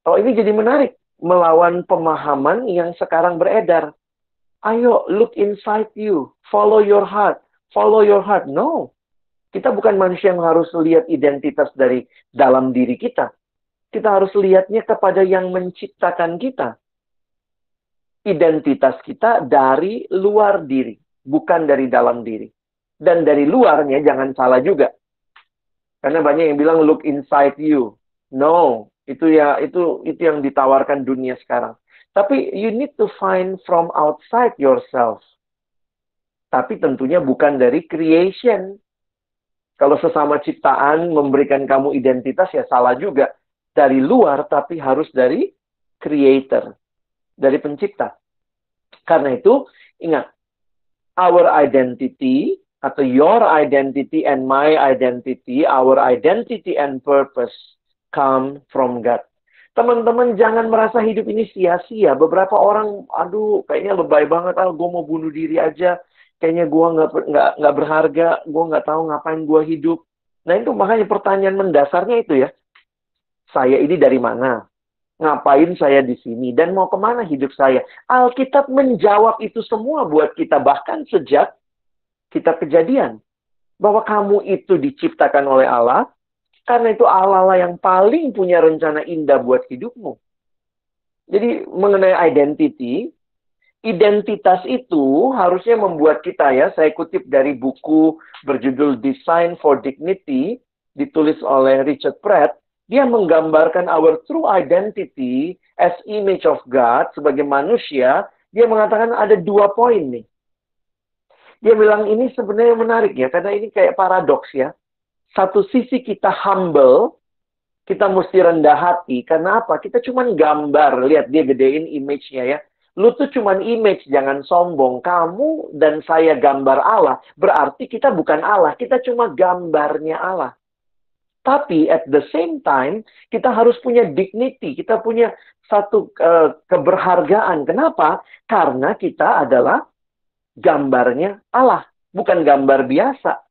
Oh, ini jadi menarik. Melawan pemahaman yang sekarang beredar. Ayo, look inside you. Follow your heart. Follow your heart. No. Kita bukan manusia yang harus lihat identitas dari dalam diri kita. Kita harus lihatnya kepada yang menciptakan kita. Identitas kita dari luar diri, bukan dari dalam diri. Dan dari luarnya jangan salah juga. Karena banyak yang bilang look inside you. No, itu yang ditawarkan dunia sekarang. Tapi you need to find from outside yourself. Tapi tentunya bukan dari creation. Kalau sesama ciptaan memberikan kamu identitas ya salah juga. Dari luar, tapi harus dari creator. Dari pencipta. Karena itu, ingat. Our identity, atau your identity and my identity, our identity and purpose come from God. Teman-teman jangan merasa hidup ini sia-sia. Beberapa orang, aduh kayaknya lebay banget. Gue mau bunuh diri aja. Kayaknya gue nggak berharga. Gue nggak tahu ngapain gue hidup. Nah itu makanya pertanyaan mendasarnya itu ya. Saya ini dari mana? Ngapain saya di sini? Dan mau kemana hidup saya? Alkitab menjawab itu semua buat kita. Bahkan sejak kitab Kejadian. Bahwa kamu itu diciptakan oleh Allah. Karena itu Allah lah yang paling punya rencana indah buat hidupmu. Jadi mengenai identity. Identitas itu harusnya membuat kita ya. Saya kutip dari buku berjudul Design for Dignity. Ditulis oleh Richard Pratt. Dia menggambarkan our true identity as image of God sebagai manusia. Dia mengatakan ada 2 poin nih. Dia bilang ini sebenarnya menarik ya. Karena ini kayak paradoks ya. Satu sisi kita humble. Kita mesti rendah hati. Karena apa? Kita cuma gambar. Lihat dia gedein image-nya ya. Lu tuh cuma image. Jangan sombong. Kamu dan saya gambar Allah. Berarti kita bukan Allah. Kita cuma gambarnya Allah. Tapi at the same time, kita harus punya dignity. Kita punya satu keberhargaan. Kenapa? Karena kita adalah gambarnya Allah. Bukan gambar biasa.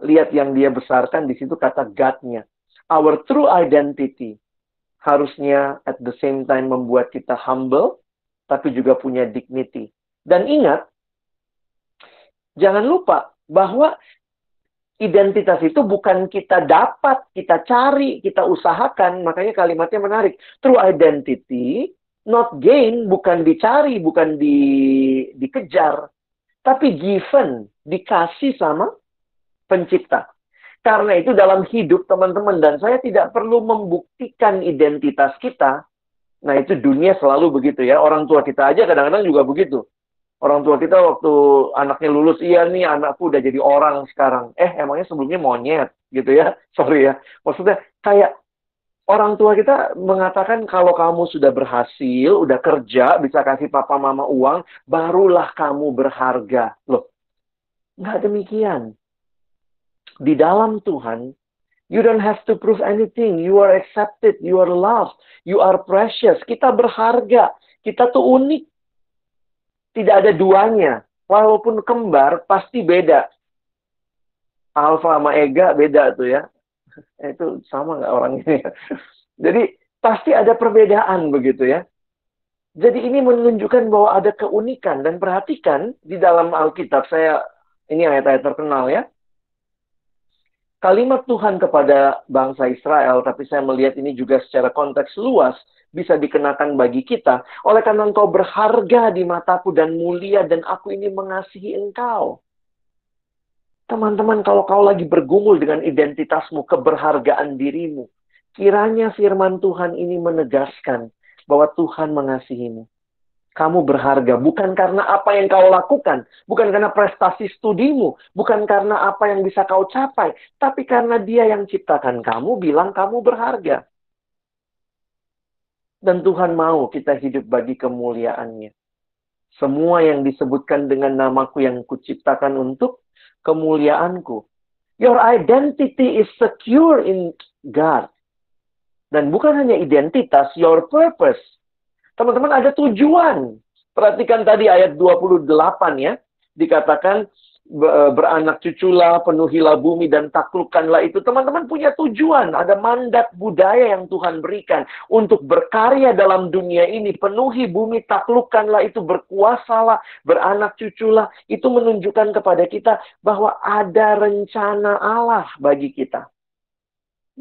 Lihat yang dia besarkan di situ kata God-nya. Our true identity harusnya at the same time membuat kita humble, tapi juga punya dignity. Dan ingat, jangan lupa bahwa identitas itu bukan kita dapat, kita cari, kita usahakan. Makanya kalimatnya menarik. True identity, not gain, bukan dicari, bukan dikejar. Tapi given, dikasih sama pencipta. Karena itu dalam hidup teman-teman dan saya tidak perlu membuktikan identitas kita. Nah itu dunia selalu begitu ya. Orang tua kita aja kadang-kadang juga begitu. Orang tua kita waktu anaknya lulus, iya nih anakku udah jadi orang sekarang. Emangnya sebelumnya monyet gitu ya. Sorry ya. Maksudnya kayak Orang tua kita mengatakan kalau kamu sudah berhasil, udah kerja, bisa kasih papa mama uang, barulah kamu berharga. Loh, nggak demikian. Di dalam Tuhan, you don't have to prove anything. You are accepted, you are loved, you are precious. Kita berharga, kita tuh unik. Tidak ada duanya. Walaupun kembar, pasti beda. Alfa sama Ega beda tuh ya. Itu sama nggak orang ini? Jadi pasti ada perbedaan begitu ya. Jadi ini menunjukkan bahwa ada keunikan. Dan perhatikan di dalam Alkitab, ini ayat-ayat terkenal ya. Kalimat Tuhan kepada bangsa Israel, tapi saya melihat ini juga secara konteks luas, bisa dikenakan bagi kita. Oleh karena engkau berharga di mataku dan mulia, dan aku ini mengasihi engkau. Teman-teman, kalau kau lagi bergumul dengan identitasmu, keberhargaan dirimu, kiranya firman Tuhan ini menegaskan bahwa Tuhan mengasihimu. Kamu berharga bukan karena apa yang kau lakukan, bukan karena prestasi studimu, bukan karena apa yang bisa kau capai, tapi karena Dia yang ciptakan kamu bilang kamu berharga. Dan Tuhan mau kita hidup bagi kemuliaan-Nya. Semua yang disebutkan dengan namaku yang kuciptakan untuk kemuliaanku. Your identity is secure in God. Dan bukan hanya identitas, your purpose. Teman-teman, ada tujuan. Perhatikan tadi ayat 28 ya. Dikatakan, beranak cuculah, penuhilah bumi, dan taklukkanlah itu. Teman-teman punya tujuan. Ada mandat budaya yang Tuhan berikan. Untuk berkarya dalam dunia ini. Penuhi bumi, taklukkanlah itu. Berkuasalah, beranak cuculah. Itu menunjukkan kepada kita bahwa ada rencana Allah bagi kita.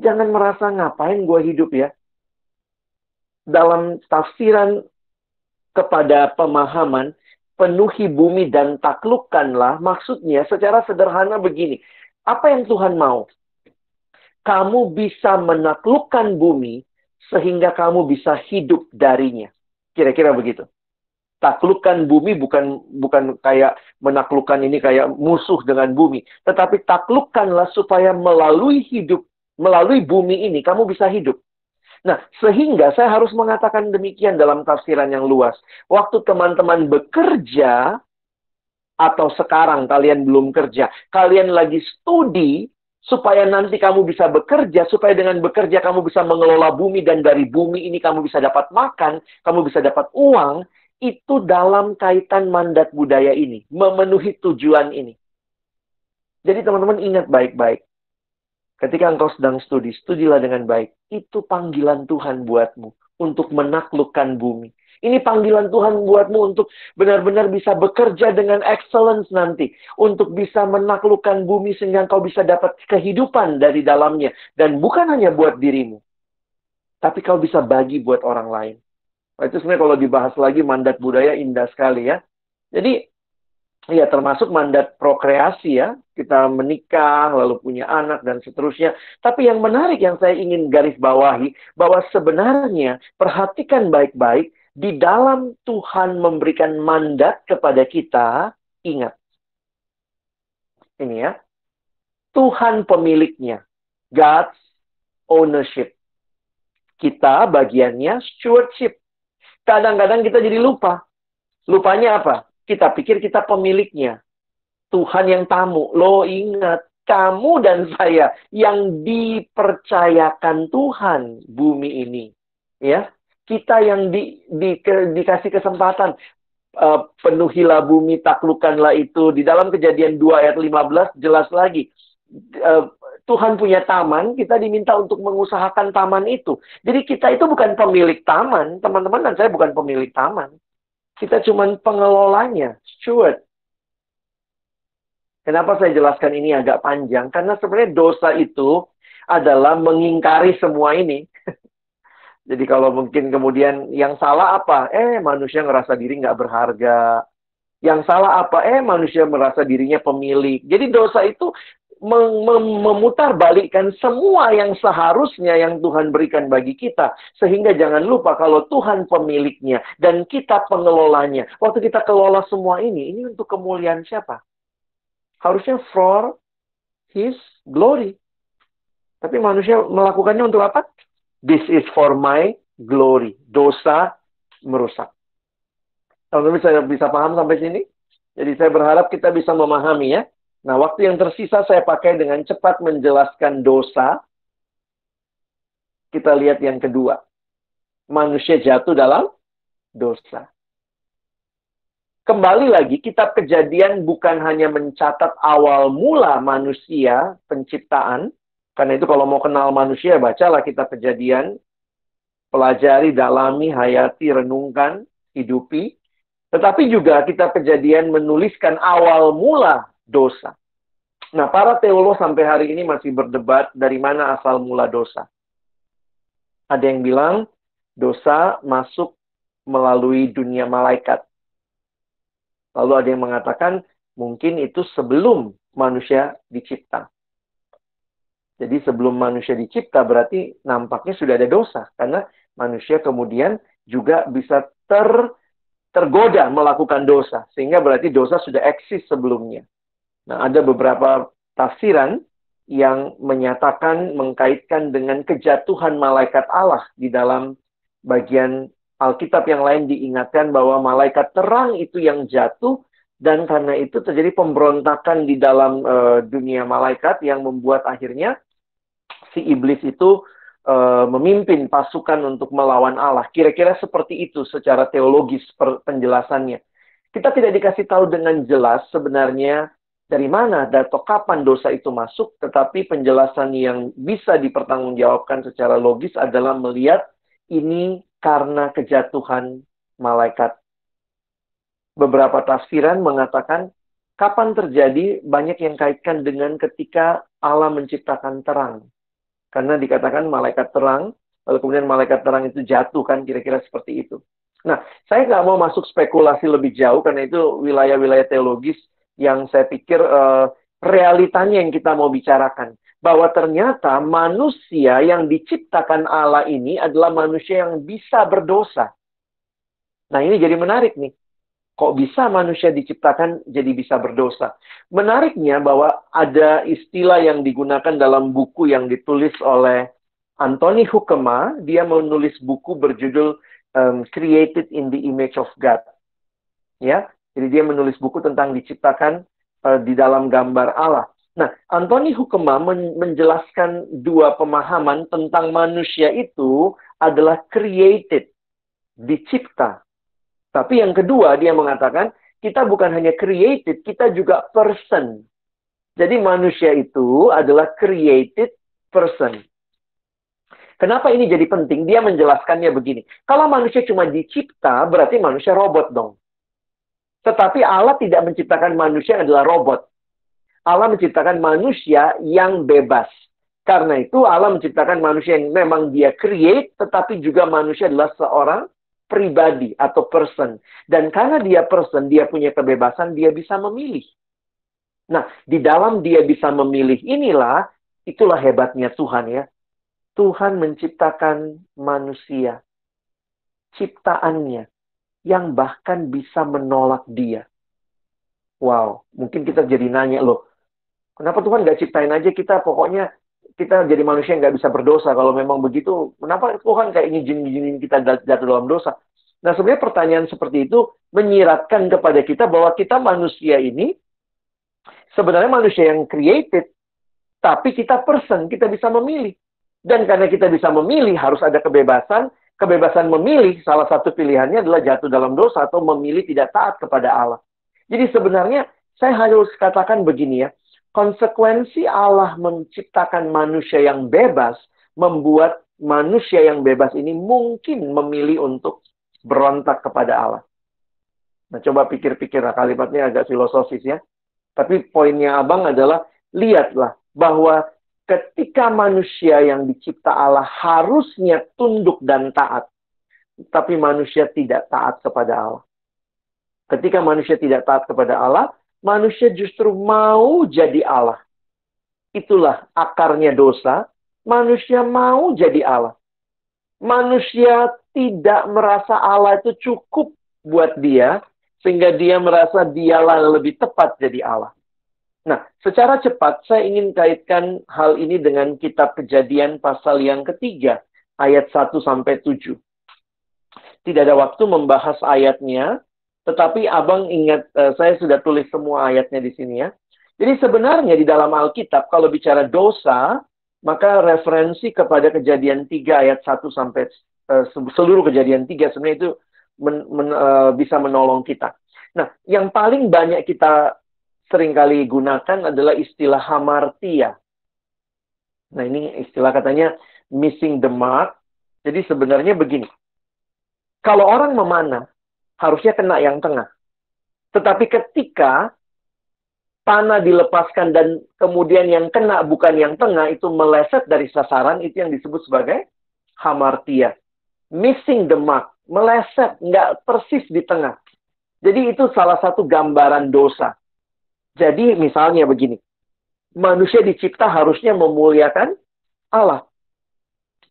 Jangan merasa ngapain gue hidup ya. Dalam tafsiran kepada pemahaman, penuhi bumi dan taklukkanlah, maksudnya secara sederhana begini. Apa yang Tuhan mau? Kamu bisa menaklukkan bumi sehingga kamu bisa hidup darinya. Kira-kira begitu. Taklukkan bumi bukan kayak menaklukkan ini kayak musuh dengan bumi. Tetapi taklukkanlah supaya melalui bumi ini kamu bisa hidup. Nah, sehingga saya harus mengatakan demikian dalam tafsiran yang luas. Waktu teman-teman bekerja, atau sekarang kalian belum kerja, kalian lagi studi, supaya nanti kamu bisa bekerja, supaya dengan bekerja kamu bisa mengelola bumi, dan dari bumi ini kamu bisa dapat makan, kamu bisa dapat uang, itu dalam kaitan mandat budaya ini, memenuhi tujuan ini. Jadi teman-teman ingat baik-baik. Ketika engkau sedang studi, studilah dengan baik. Itu panggilan Tuhan buatmu untuk menaklukkan bumi. Ini panggilan Tuhan buatmu untuk benar-benar bisa bekerja dengan excellence nanti. Untuk bisa menaklukkan bumi sehingga engkau bisa dapat kehidupan dari dalamnya. Dan bukan hanya buat dirimu. Tapi kau bisa bagi buat orang lain. Nah, itu sebenarnya kalau dibahas lagi mandat budaya indah sekali ya. Jadi ya, termasuk mandat prokreasi ya. Kita menikah, lalu punya anak, dan seterusnya. Tapi yang menarik yang saya ingin garis bawahi, bahwa sebenarnya, perhatikan baik-baik, di dalam Tuhan memberikan mandat kepada kita, ingat. Ini ya. Tuhan pemiliknya. God's ownership. Kita bagiannya stewardship. Kadang-kadang kita jadi lupa. Lupanya apa? Kita pikir kita pemiliknya. Tuhan yang tamu. Lo ingat, kamu dan saya yang dipercayakan Tuhan bumi ini. Ya, kita yang dikasih kesempatan. Penuhilah bumi, taklukkanlah itu. Di dalam Kejadian 2 ayat 15 jelas lagi. Tuhan punya taman, kita diminta untuk mengusahakan taman itu. Jadi kita itu bukan pemilik taman. Teman-teman dan saya bukan pemilik taman. Kita cuma pengelolanya, steward. Kenapa saya jelaskan ini agak panjang? Karena sebenarnya dosa itu adalah mengingkari semua ini. Jadi kalau mungkin kemudian yang salah apa? Manusia ngerasa diri nggak berharga. Yang salah apa? Manusia merasa dirinya pemilik. Jadi dosa itu memutarbalikkan semua yang seharusnya yang Tuhan berikan bagi kita. Sehingga jangan lupa kalau Tuhan pemiliknya dan kita pengelolanya. Waktu kita kelola semua ini untuk kemuliaan siapa? Harusnya for His glory. Tapi manusia melakukannya untuk apa? This is for my glory. Dosa merusak. Teman-teman bisa paham sampai sini? Jadi saya berharap kita bisa memahami ya. Nah, waktu yang tersisa saya pakai dengan cepat menjelaskan dosa. Kita lihat yang kedua. Manusia jatuh dalam dosa. Kembali lagi, kitab Kejadian bukan hanya mencatat awal mula manusia penciptaan. Karena itu kalau mau kenal manusia, bacalah kitab Kejadian. Pelajari, dalami, hayati, renungkan, hidupi. Tetapi juga kitab Kejadian menuliskan awal mula dosa. Nah, para teolog sampai hari ini masih berdebat dari mana asal mula dosa. Ada yang bilang dosa masuk melalui dunia malaikat. Lalu ada yang mengatakan mungkin itu sebelum manusia dicipta. Jadi sebelum manusia dicipta berarti nampaknya sudah ada dosa. Karena manusia kemudian juga bisa tergoda melakukan dosa. Sehingga berarti dosa sudah eksis sebelumnya. Nah, ada beberapa tafsiran yang menyatakan, mengkaitkan dengan kejatuhan malaikat Allah. Di dalam bagian Alkitab yang lain diingatkan bahwa malaikat terang itu yang jatuh. Dan karena itu terjadi pemberontakan di dalam dunia malaikat yang membuat akhirnya si iblis itu memimpin pasukan untuk melawan Allah. Kira-kira seperti itu secara teologis penjelasannya. Kita tidak dikasih tahu dengan jelas sebenarnya dari mana atau kapan dosa itu masuk, tetapi penjelasan yang bisa dipertanggungjawabkan secara logis adalah melihat ini karena kejatuhan malaikat. Beberapa tafsiran mengatakan kapan terjadi, banyak yang kaitkan dengan ketika Allah menciptakan terang. Karena dikatakan malaikat terang, lalu kemudian malaikat terang itu jatuh kan, kira-kira seperti itu. Nah, saya nggak mau masuk spekulasi lebih jauh, karena itu wilayah-wilayah teologis yang saya pikir realitanya yang kita mau bicarakan. Bahwa ternyata manusia yang diciptakan Allah ini adalah manusia yang bisa berdosa. Nah, ini jadi menarik nih. Kok bisa manusia diciptakan jadi bisa berdosa? Menariknya bahwa ada istilah yang digunakan dalam buku yang ditulis oleh Anthony Hoekema. Dia menulis buku berjudul Created in the Image of God. Ya, jadi dia menulis buku tentang diciptakan di dalam gambar Allah. Nah, Anthony Hoekema menjelaskan dua pemahaman tentang manusia itu adalah created, dicipta. Tapi yang kedua, dia mengatakan, kita bukan hanya created, kita juga person. Jadi manusia itu adalah created person. Kenapa ini jadi penting? Dia menjelaskannya begini. Kalau manusia cuma dicipta, berarti manusia robot dong. Tetapi Allah tidak menciptakan manusia yang adalah robot. Allah menciptakan manusia yang bebas. Karena itu Allah menciptakan manusia yang memang dia create, tetapi juga manusia adalah seorang pribadi atau person. Dan karena dia person, dia punya kebebasan, dia bisa memilih. Nah, di dalam dia bisa memilih inilah, itulah hebatnya Tuhan ya. Tuhan menciptakan manusia, ciptaannya, yang bahkan bisa menolak dia. Wow, mungkin kita jadi nanya loh, kenapa Tuhan nggak ciptain aja kita, pokoknya kita jadi manusia yang nggak bisa berdosa. Kalau memang begitu, kenapa Tuhan kayak ngizin-ngizinin kita jatuh dalam dosa? Nah, sebenarnya pertanyaan seperti itu menyiratkan kepada kita bahwa kita manusia ini sebenarnya manusia yang created, tapi kita person, kita bisa memilih. Dan karena kita bisa memilih, harus ada kebebasan. Kebebasan memilih, salah satu pilihannya adalah jatuh dalam dosa atau memilih tidak taat kepada Allah. Jadi sebenarnya saya harus katakan begini ya, konsekuensi Allah menciptakan manusia yang bebas, membuat manusia yang bebas ini mungkin memilih untuk berontak kepada Allah. Nah, coba pikir-pikir, kalimatnya agak filosofis ya. Tapi poinnya Abang adalah, lihatlah bahwa ketika manusia yang dicipta Allah harusnya tunduk dan taat, tapi manusia tidak taat kepada Allah. Ketika manusia tidak taat kepada Allah, manusia justru mau jadi Allah. Itulah akarnya dosa. Manusia mau jadi Allah. Manusia tidak merasa Allah itu cukup buat dia, sehingga dia merasa dialah lebih tepat jadi Allah. Nah, secara cepat saya ingin kaitkan hal ini dengan kitab Kejadian pasal yang ketiga, ayat 1-7. Tidak ada waktu membahas ayatnya, tetapi Abang ingat, saya sudah tulis semua ayatnya di sini ya. Jadi sebenarnya di dalam Alkitab, kalau bicara dosa, maka referensi kepada Kejadian 3 ayat 1 sampai seluruh Kejadian 3 sebenarnya itu bisa menolong kita. Nah, yang paling banyak kita seringkali gunakan adalah istilah hamartia. Nah, ini istilah katanya missing the mark. Jadi sebenarnya begini. Kalau orang memanah, harusnya kena yang tengah. Tetapi ketika panah dilepaskan dan kemudian yang kena bukan yang tengah, itu meleset dari sasaran, itu yang disebut sebagai hamartia. Missing the mark, meleset, nggak persis di tengah. Jadi itu salah satu gambaran dosa. Jadi misalnya begini, manusia dicipta harusnya memuliakan Allah.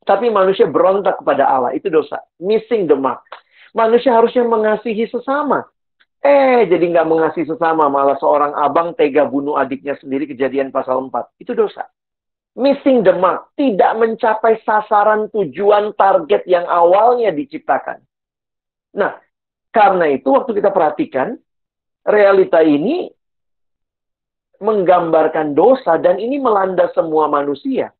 Tapi manusia berontak kepada Allah, itu dosa. Missing the mark. Manusia harusnya mengasihi sesama. Jadi nggak mengasihi sesama, malah seorang abang tega bunuh adiknya sendiri, Kejadian pasal 4. Itu dosa. Missing the mark. Tidak mencapai sasaran tujuan target yang awalnya diciptakan. Nah, karena itu waktu kita perhatikan, realita ini menggambarkan dosa dan ini melanda semua manusia.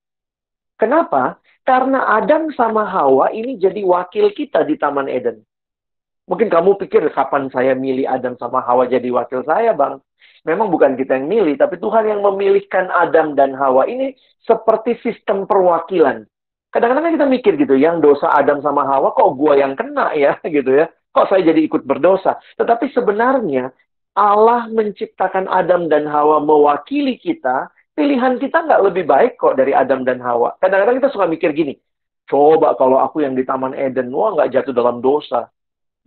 Kenapa? Karena Adam sama Hawa ini jadi wakil kita di Taman Eden. Mungkin kamu pikir, kapan saya milih Adam sama Hawa jadi wakil saya, Bang? Memang bukan kita yang milih, tapi Tuhan yang memilihkan Adam dan Hawa. Ini seperti sistem perwakilan. Kadang-kadang kita mikir gitu, yang dosa Adam sama Hawa, kok gua yang kena ya, gitu ya. Kok saya jadi ikut berdosa? Tetapi sebenarnya, Allah menciptakan Adam dan Hawa mewakili kita. Pilihan kita nggak lebih baik kok dari Adam dan Hawa. Kadang-kadang kita suka mikir gini, coba kalau aku yang di Taman Eden, wah nggak jatuh dalam dosa.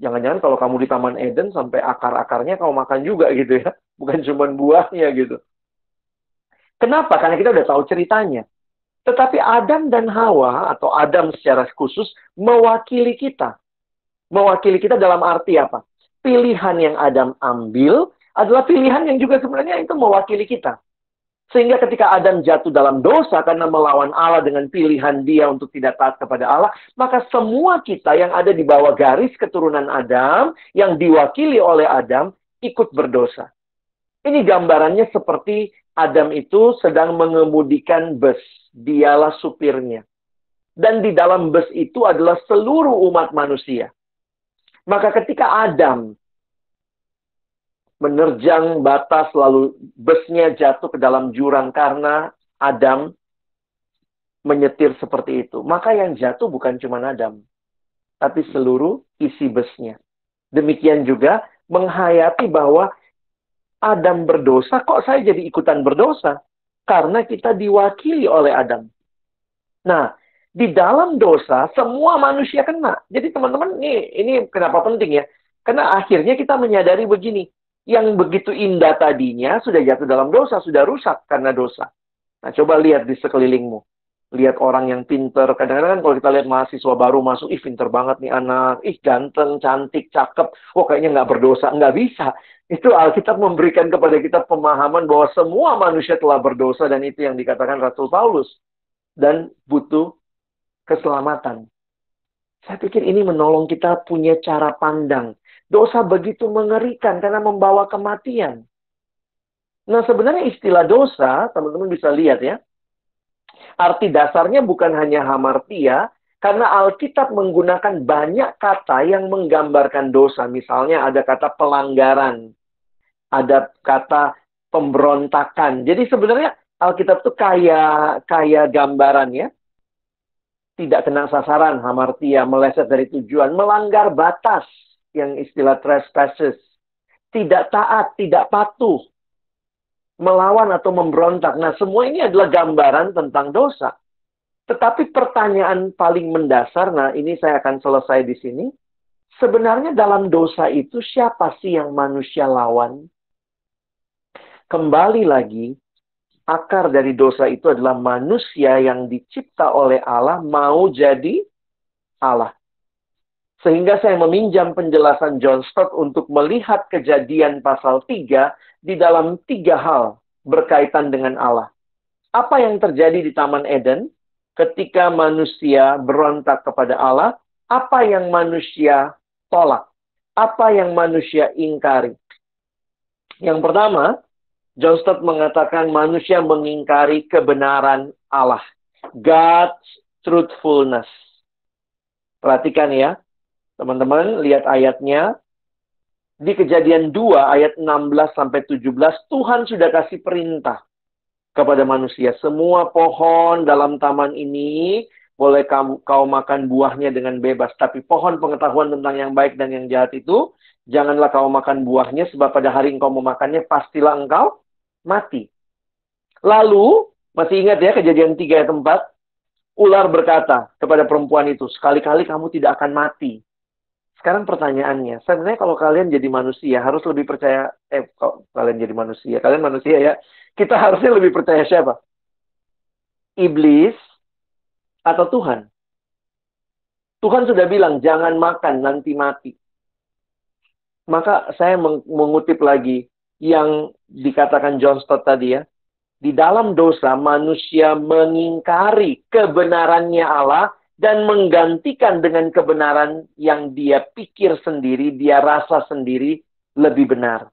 Jangan-jangan kalau kamu di Taman Eden, sampai akar-akarnya kamu makan juga gitu ya. Bukan cuma buahnya gitu. Kenapa? Karena kita udah tahu ceritanya. Tetapi Adam dan Hawa, atau Adam secara khusus, mewakili kita. Mewakili kita dalam arti apa? Pilihan yang Adam ambil adalah pilihan yang juga sebenarnya itu mewakili kita. Sehingga ketika Adam jatuh dalam dosa karena melawan Allah dengan pilihan dia untuk tidak taat kepada Allah, maka semua kita yang ada di bawah garis keturunan Adam, yang diwakili oleh Adam, ikut berdosa. Ini gambarannya seperti Adam itu sedang mengemudikan bus. Dialah supirnya. Dan di dalam bus itu adalah seluruh umat manusia. Maka ketika Adam menerjang batas, lalu busnya jatuh ke dalam jurang karena Adam menyetir seperti itu. Maka yang jatuh bukan cuma Adam, tapi seluruh isi busnya. Demikian juga menghayati bahwa Adam berdosa, kok saya jadi ikutan berdosa? Karena kita diwakili oleh Adam. Nah, di dalam dosa, semua manusia kena. Jadi teman-teman, ini kenapa penting ya? Karena akhirnya kita menyadari begini, yang begitu indah tadinya sudah jatuh dalam dosa, sudah rusak karena dosa. Nah, coba lihat di sekelilingmu. Lihat orang yang pinter. Kadang-kadang kalau kita lihat mahasiswa baru masuk, pinter banget nih anak. Ganteng, cantik, cakep. Kayaknya nggak berdosa. Nggak bisa. Itu Alkitab memberikan kepada kita pemahaman bahwa semua manusia telah berdosa. Dan itu yang dikatakan Rasul Paulus. Dan butuh keselamatan. Saya pikir ini menolong kita punya cara pandang. Dosa begitu mengerikan karena membawa kematian. Nah, sebenarnya istilah dosa, teman-teman bisa lihat ya. Arti dasarnya bukan hanya hamartia, karena Alkitab menggunakan banyak kata yang menggambarkan dosa. Misalnya ada kata pelanggaran, ada kata pemberontakan. Jadi sebenarnya Alkitab itu kaya gambaran ya. Tidak kena sasaran, hamartia, meleset dari tujuan, melanggar batas, yang istilah trespasses. Tidak taat, tidak patuh. Melawan atau memberontak. Nah, semua ini adalah gambaran tentang dosa. Tetapi pertanyaan paling mendasar, nah ini saya akan selesai di sini. Sebenarnya dalam dosa itu siapa sih yang manusia lawan? Kembali lagi, akar dari dosa itu adalah manusia yang dicipta oleh Allah mau jadi Allah. Sehingga saya meminjam penjelasan John Stott untuk melihat Kejadian pasal 3 di dalam 3 hal berkaitan dengan Allah. Apa yang terjadi di Taman Eden? ketika manusia berontak kepada Allah, apa yang manusia tolak? Apa yang manusia ingkari? Yang pertama, John Stott mengatakan manusia mengingkari kebenaran Allah. God's truthfulness. Perhatikan ya, teman-teman, lihat ayatnya. Di Kejadian 2 ayat 16-17, Tuhan sudah kasih perintah kepada manusia. Semua pohon dalam taman ini boleh kau makan buahnya dengan bebas. Tapi pohon pengetahuan tentang yang baik dan yang jahat itu, janganlah kau makan buahnya, sebab pada hari engkau memakannya, pastilah engkau mati. Lalu, masih ingat ya Kejadian 3 ayat 4? Ular berkata kepada perempuan itu, sekali-kali kamu tidak akan mati. Sekarang pertanyaannya, sebenarnya kalau kalian jadi manusia, harus lebih percaya, kalau kalian jadi manusia, kalian manusia ya, kita harusnya lebih percaya siapa? Iblis atau Tuhan? Tuhan sudah bilang, jangan makan, nanti mati. Maka saya mengutip lagi yang dikatakan John Stott tadi ya. Di dalam dosa, manusia mengingkari kebenarannya Allah dan menggantikan dengan kebenaran yang dia pikir sendiri, dia rasa sendiri lebih benar.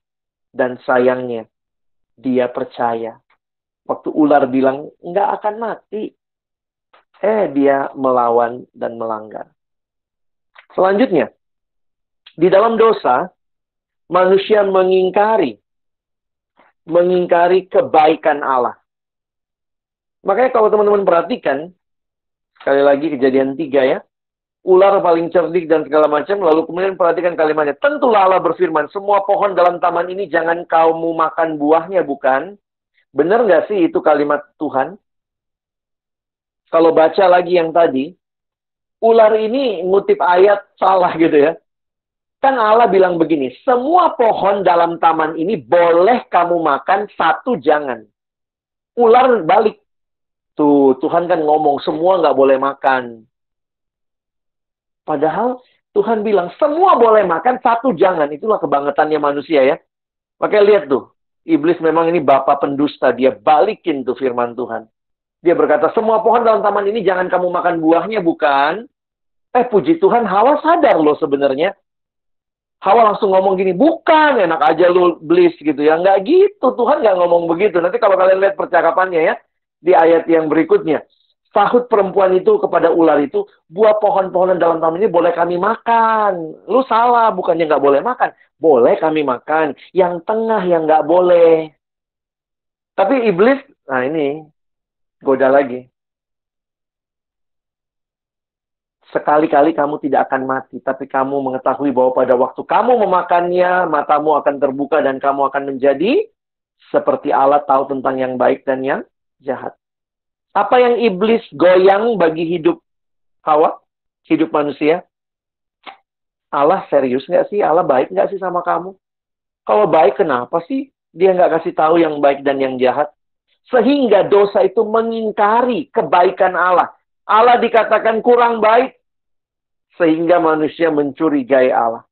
Dan sayangnya, dia percaya. Waktu ular bilang, nggak akan mati. Dia melawan dan melanggar. Selanjutnya, di dalam dosa, manusia mengingkari kebaikan Allah. Makanya kalau teman-teman perhatikan, sekali lagi Kejadian 3 ya, ular paling cerdik dan segala macam, lalu kemudian perhatikan kalimatnya, tentulah Allah berfirman, semua pohon dalam taman ini jangan kamu makan buahnya, bukan? Benar nggak sih itu kalimat Tuhan? Kalau baca lagi yang tadi, ular ini ngutip ayat salah gitu ya. Kan Allah bilang begini, semua pohon dalam taman ini boleh kamu makan, satu jangan. Ular balik. Tuh, Tuhan kan ngomong, semua nggak boleh makan. Padahal Tuhan bilang, semua boleh makan, satu jangan. Itulah kebangetannya manusia ya. Makanya lihat tuh, iblis memang ini bapa pendusta. Dia balikin tuh firman Tuhan. Dia berkata, semua pohon dalam taman ini jangan kamu makan buahnya, bukan? Puji Tuhan, Hawa sadar loh sebenarnya. Hawa langsung ngomong gini, bukan, enak aja lu iblis gitu ya. Nggak gitu, Tuhan nggak ngomong begitu. Nanti kalau kalian lihat percakapannya ya, di ayat yang berikutnya. Sahut perempuan itu kepada ular itu, buah pohon-pohonan dalam taman ini boleh kami makan. Lu salah, bukannya nggak boleh makan. Boleh kami makan. Yang tengah yang nggak boleh. Tapi iblis, nah ini, goda lagi. Sekali-kali kamu tidak akan mati, tapi kamu mengetahui bahwa pada waktu kamu memakannya, matamu akan terbuka dan kamu akan menjadi seperti Allah, tahu tentang yang baik dan yang jahat. Apa yang iblis goyang bagi hidup Hawa? Hidup manusia? Allah serius nggak sih? Allah baik nggak sih sama kamu? Kalau baik, kenapa sih dia nggak kasih tahu yang baik dan yang jahat? Sehingga dosa itu mengingkari kebaikan Allah. Allah dikatakan kurang baik, sehingga manusia mencurigai Allah.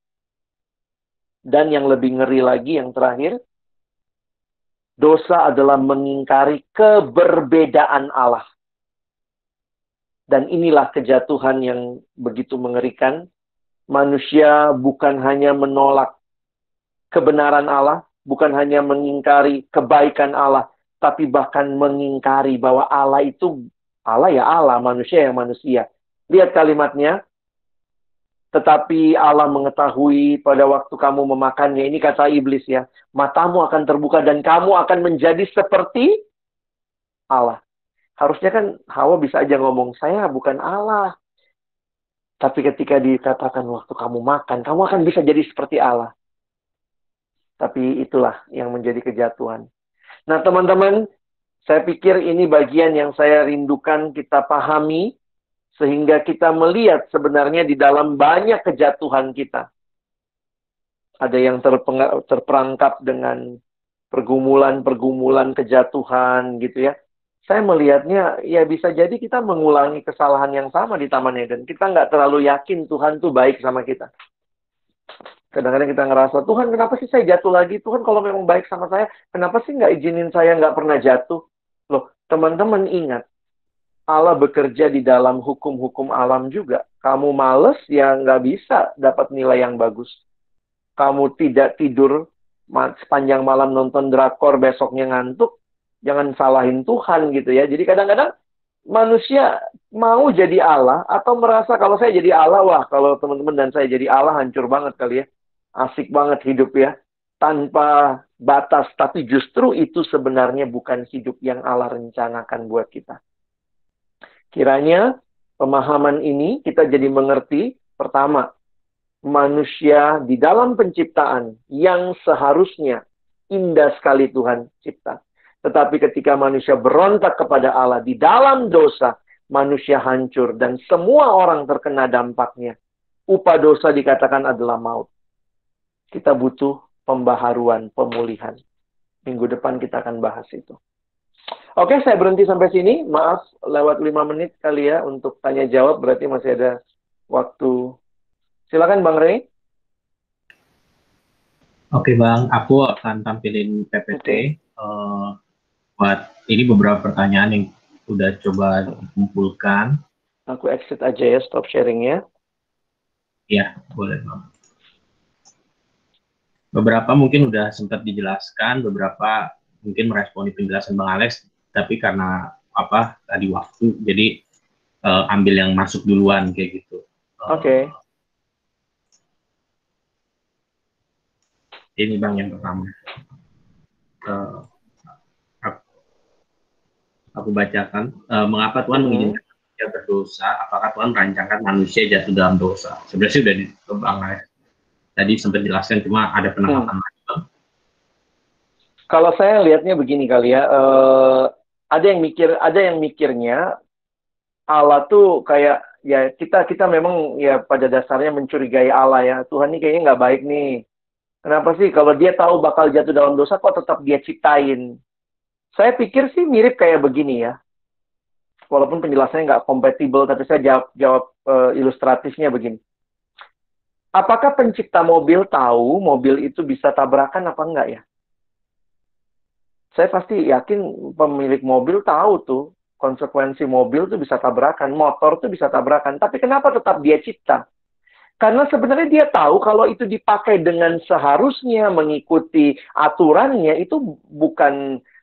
Dan yang lebih ngeri lagi, yang terakhir, dosa adalah mengingkari keberbedaan Allah. Dan inilah kejatuhan yang begitu mengerikan. Manusia bukan hanya menolak kebenaran Allah, bukan hanya mengingkari kebaikan Allah, tapi bahkan mengingkari bahwa Allah itu, Allah ya Allah, manusia yang manusia. Lihat kalimatnya, tetapi Allah mengetahui pada waktu kamu memakannya. Ini kata iblis ya. Matamu akan terbuka dan kamu akan menjadi seperti Allah. Harusnya kan Hawa bisa aja ngomong, saya bukan Allah. Tapi ketika dikatakan waktu kamu makan, kamu akan bisa jadi seperti Allah. Tapi itulah yang menjadi kejatuhan. Nah teman-teman, saya pikir ini bagian yang saya rindukan kita pahami. Sehingga kita melihat sebenarnya di dalam banyak kejatuhan kita. Ada yang terperangkap dengan pergumulan-pergumulan kejatuhan gitu ya. Saya melihatnya ya bisa jadi kita mengulangi kesalahan yang sama di Taman Eden. Kita nggak terlalu yakin Tuhan tuh baik sama kita. Kadang-kadang kita ngerasa, Tuhan kenapa sih saya jatuh lagi? Tuhan kalau memang baik sama saya, kenapa sih nggak izinin saya nggak pernah jatuh? Loh, teman-teman ingat. Allah bekerja di dalam hukum-hukum alam juga. Kamu males, ya nggak bisa dapat nilai yang bagus. Kamu tidak tidur sepanjang malam nonton drakor, besoknya ngantuk, jangan salahin Tuhan gitu ya. Jadi kadang-kadang manusia mau jadi Allah atau merasa kalau saya jadi Allah, wah kalau teman-teman dan saya jadi Allah hancur banget kali ya. Asik banget hidup ya. Tanpa batas. Tapi justru itu sebenarnya bukan hidup yang Allah rencanakan buat kita. Kiranya pemahaman ini kita jadi mengerti. Pertama, manusia di dalam penciptaan yang seharusnya indah sekali Tuhan cipta. Tetapi ketika manusia berontak kepada Allah di dalam dosa, manusia hancur dan semua orang terkena dampaknya. Upah dosa dikatakan adalah maut. Kita butuh pembaharuan, pemulihan. Minggu depan kita akan bahas itu. Oke, saya berhenti sampai sini. Maaf, lewat 5 menit kali ya untuk tanya jawab. Berarti masih ada waktu. Silakan Bang Rey. Oke Bang, aku akan tampilin PPT. Buat ini beberapa pertanyaan yang udah coba dikumpulkan. Aku exit aja ya, stop sharing-nya. Ya, boleh Bang. Beberapa mungkin udah sempat dijelaskan, beberapa mungkin meresponi penjelasan Bang Alex, tapi karena tadi waktu, jadi ambil yang masuk duluan kayak gitu. Oke. Ini Bang yang pertama. Aku bacakan. Mengapa Tuhan mengizinkan manusia berdosa? Apakah Tuhan merancangkan manusia jatuh dalam dosa? Sebenarnya sudah di Bang Alex tadi sempat jelaskan, cuma ada penangkapan lagi Bang. Kalau saya lihatnya begini kali ya, ada yang mikirnya Allah tuh kayak ya kita memang ya pada dasarnya mencurigai Allah ya. Tuhan ini kayaknya nggak baik nih. Kenapa sih kalau dia tahu bakal jatuh dalam dosa kok tetap dia ciptain? Saya pikir sih mirip kayak begini ya. Walaupun penjelasannya nggak kompatibel, tapi saya jawab ilustratifnya begini. Apakah pencipta mobil tahu mobil itu bisa tabrakan apa enggak ya? Saya pasti yakin pemilik mobil tahu tuh konsekuensi mobil tuh bisa tabrakan, motor tuh bisa tabrakan. Tapi kenapa tetap dia cipta? Karena sebenarnya dia tahu kalau itu dipakai dengan seharusnya mengikuti aturannya itu